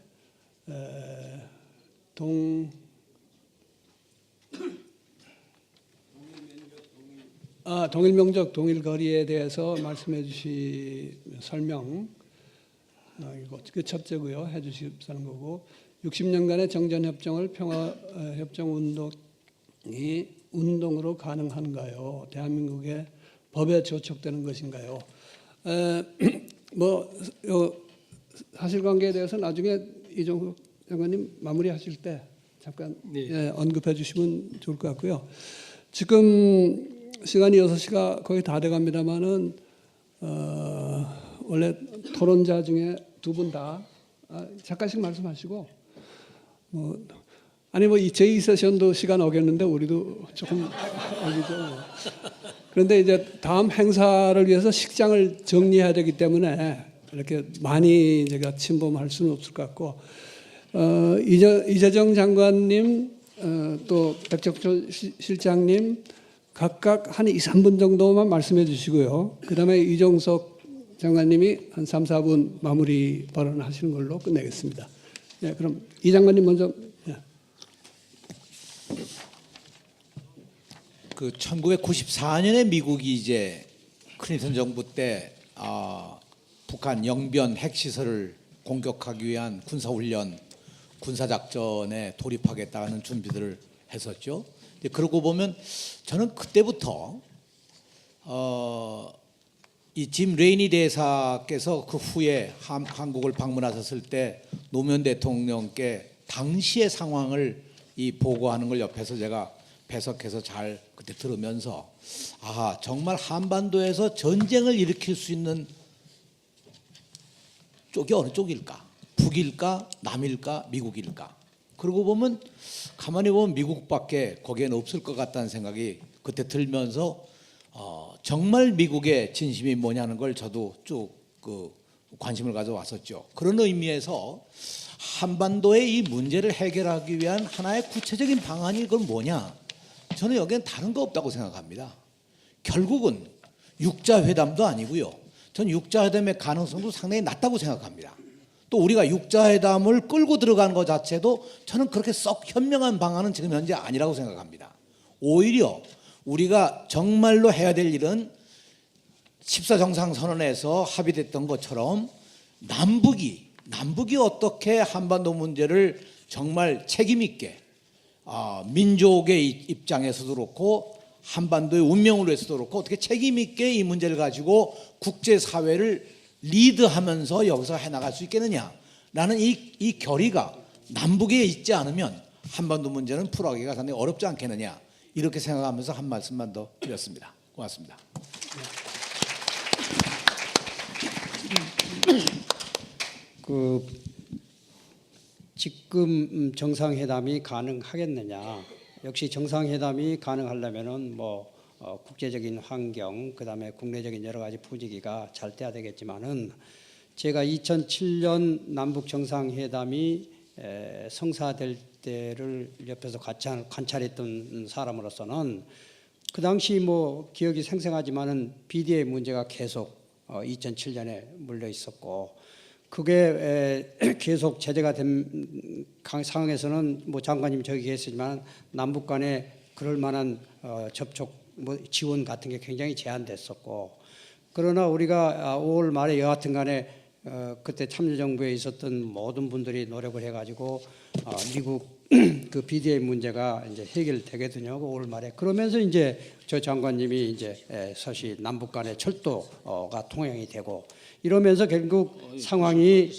동일명적 동일거리에 대해서 말씀해 주시 설명 이거 그 첫째고요. 해 주시는 거고 60년간의 정전협정을 평화협정 운동이 운동으로 가능한가요? 대한민국의 법에 저촉되는 것인가요? 사실관계에 대해서 나중에 이종석 장관님 마무리하실 때 잠깐 네. 언급해 주시면 좋을 것 같고요. 지금 시간이 6시가 거의 다 돼갑니다만은 원래 토론자 중에 두 분 다 잠깐씩 말씀하시고 제2 세션도 시간 어겼는데 우리도 조금 어기죠. 그런데 이제 다음 행사를 위해서 식장을 정리해야 되기 때문에 이렇게 많이 제가 침범할 수는 없을 것 같고 이재정 장관님 또 백적철 실장님 각각 한 2, 3분 정도만 말씀해 주시고요. 그다음에 이종석 장관님이 한 3, 4분 마무리 발언하시는 걸로 끝내겠습니다. 네, 그럼 이 장관님 먼저. 네. 그 1994년에 미국이 이제 클린턴 정부 때 북한 영변 핵시설을 공격하기 위한 군사훈련, 군사작전에 돌입하겠다는 준비들을 했었죠. 그러고 보면 저는 그때부터 이 짐 레이니 대사께서 그 후에 한국을 방문하셨을 때 노무현 대통령께 당시의 상황을 이 보고하는 걸 옆에서 제가 배석해서 잘 그때 들으면서 정말 한반도에서 전쟁을 일으킬 수 있는 쪽이 어느 쪽일까? 북일까? 남일까? 미국일까? 그러고 보면 가만히 보면 미국밖에 거기에는 없을 것 같다는 생각이 그때 들면서 정말 미국의 진심이 뭐냐는 걸 저도 쭉 그 관심을 가져왔었죠. 그런 의미에서 한반도의 이 문제를 해결하기 위한 하나의 구체적인 방안이 그건 뭐냐? 저는 여기엔 다른 거 없다고 생각합니다. 결국은 육자회담도 아니고요. 전 육자회담의 가능성도 상당히 낮다고 생각합니다. 또 우리가 육자회담을 끌고 들어가는 것 자체도 저는 그렇게 썩 현명한 방안은 지금 현재 아니라고 생각합니다. 오히려 우리가 정말로 해야 될 일은 14정상선언에서 합의됐던 것처럼 남북이 어떻게 한반도 문제를 정말 책임 있게 민족의 입장에서도 그렇고 한반도의 운명을 위해서도 그렇고 어떻게 책임 있게 이 문제를 가지고 국제사회를 리드하면서 여기서 해나갈 수 있겠느냐라는 이 결의가 남북에 있지 않으면 한반도 문제는 풀어가기가 상당히 어렵지 않겠느냐 이렇게 생각하면서 한 말씀만 더 드렸습니다. 고맙습니다. 지금 정상회담이 가능하겠느냐? 역시 정상회담이 가능하려면은 국제적인 환경, 그다음에 국내적인 여러 가지 분위기가 잘 돼야 되겠지만은 제가 2007년 남북 정상회담이 성사될 때를 옆에서 관찰했던 사람으로서는 그 당시 기억이 생생하지만은 비대의 문제가 계속 2007년에 물려 있었고 그게 계속 제재가 된 상황에서는 장관님 저기 계시지만 남북 간에 그럴 만한 접촉 지원 같은 게 굉장히 제한됐었고 그러나 우리가 5월 말에 여하튼 간에 그때 참여정부에 있었던 모든 분들이 노력을 해가지고 미국 그 BDA 문제가 이제 해결되거든요. 5월 말에 그러면서 이제 저 장관님이 이제 서시 남북 간의 철도가 통행이 되고 이러면서 결국 상황이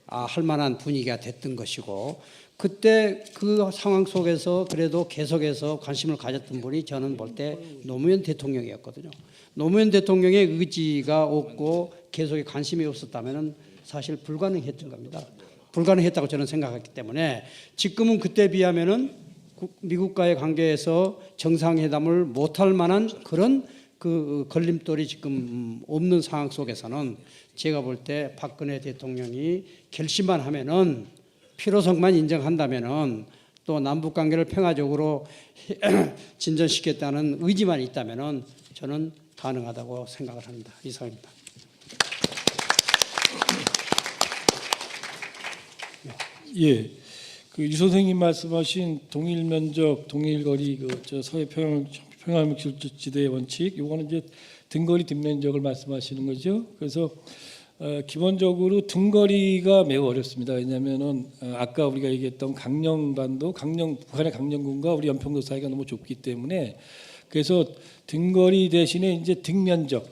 할 만한 분위기가 됐던 것이고 그때 그 상황 속에서 그래도 계속해서 관심을 가졌던 분이 저는 볼 때 노무현 대통령이었거든요. 노무현 대통령의 의지가 없고 계속에 관심이 없었다면은 사실 불가능했던 겁니다. 불가능했다고 저는 생각했기 때문에 지금은 그때 비하면은 미국과의 관계에서 정상회담을 못할 만한 그런 그 걸림돌이 지금 없는 상황 속에서는 제가 볼 때 박근혜 대통령이 결심만 하면은 필요성만 인정한다면은 또 남북 관계를 평화적으로 진전시켰다는 의지만 있다면은 저는 가능하다고 생각을 합니다. 이상입니다. 예, 그 유 선생님 말씀하신 동일 면적, 동일 거리, 서해 평화무역지대의 원칙, 요거는 이제 등거리 뒷면적을 말씀하시는 거죠. 그래서 기본적으로 등거리가 매우 어렵습니다. 왜냐하면은 아까 우리가 얘기했던 강령반도, 북한의 강령군과 우리 연평도 사이가 너무 좁기 때문에 그래서 등거리 대신에 이제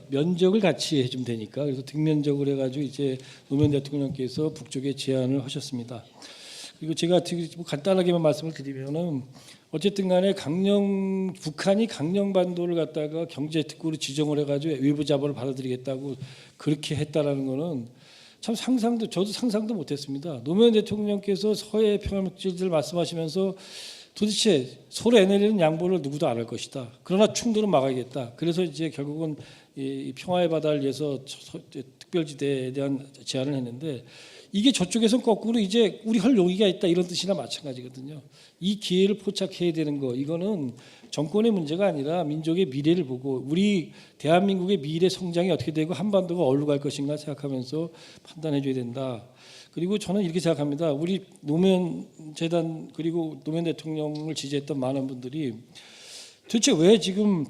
면적을 같이 해주면 되니까 그래서 등면적을 해가지고 이제 노무현 대통령께서 북쪽에 제안을 하셨습니다. 그리고 제가 간단하게만 말씀을 드리면은 어쨌든 간에 북한이 강령반도를 갖다가 경제특구로 지정을 해가지고 외부 자본을 받아들이겠다고 그렇게 했다라는 거는 참 저도 상상도 못했습니다. 노무현 대통령께서 서해 평화무역지대를 말씀하시면서 도대체 서로 에너지는 양보를 누구도 안 할 것이다. 그러나 충돌은 막아야겠다. 그래서 이제 결국은 이 평화의 바다를 위해서 특별지대에 대한 제안을 했는데 이게 저쪽에서는 거꾸로 이제 우리 할 용의가 있다 이런 뜻이나 마찬가지거든요. 이 기회를 포착해야 되는 거 이거는 정권의 문제가 아니라 민족의 미래를 보고 우리 대한민국의 미래 성장이 어떻게 되고 한반도가 어디로 갈 것인가 생각하면서 판단해줘야 된다. 그리고 저는 이렇게 생각합니다. 우리 노무현 재단 그리고 노무현 대통령을 지지했던 많은 분들이 도대체 왜 지금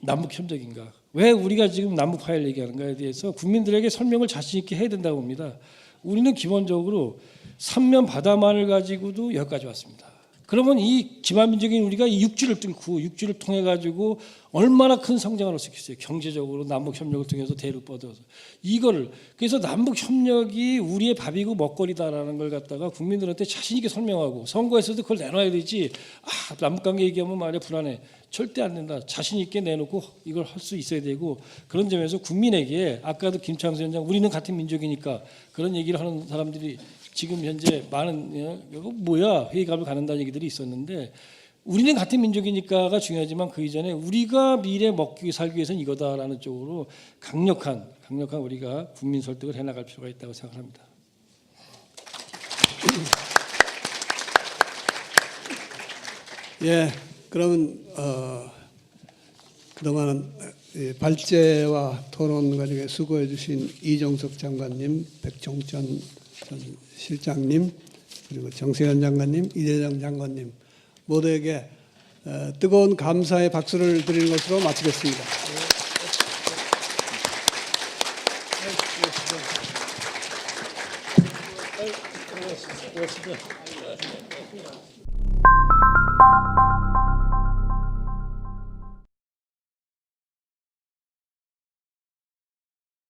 남북 협력인가? 왜 우리가 지금 남북 화해를 얘기하는가에 대해서 국민들에게 설명을 자신 있게 해야 된다고 봅니다. 우리는 기본적으로 삼면 바다만을 가지고도 여기까지 왔습니다. 그러면 이 기만민족인 우리가 이 육지를 뚫고 육지를 통해 가지고 얼마나 큰 성장을 할 수 있겠어요. 경제적으로 남북 협력을 통해서 대를 뻗어서 이거를 그래서 남북 협력이 우리의 밥이고 먹거리다라는 걸 갖다가 국민들한테 자신 있게 설명하고 선거에서도 그걸 내놔야 되지. 남북 관계 얘기하면 말이야 불안해. 절대 안 된다. 자신 있게 내놓고 이걸 할 수 있어야 되고 그런 점에서 국민에게 아까도 김창수 위원장 우리는 같은 민족이니까 그런 얘기를 하는 사람들이 지금 현재 많은 이거 뭐야 회의감을 갖는다는 얘기들이 있었는데 우리는 같은 민족이니까가 중요하지만 그 이전에 우리가 미래 먹기 살기 위해서는 이거다라는 쪽으로 강력한 우리가 국민 설득을 해나갈 필요가 있다고 생각합니다. 예, 그러면 그동안 발제와 토론 과정에 수고해 주신 이종석 장관님, 백종천 전 실장님, 그리고 정세현 장관님, 이재정 장관님 모두에게 뜨거운 감사의 박수를 드리는 것으로 마치겠습니다. 고맙습니다.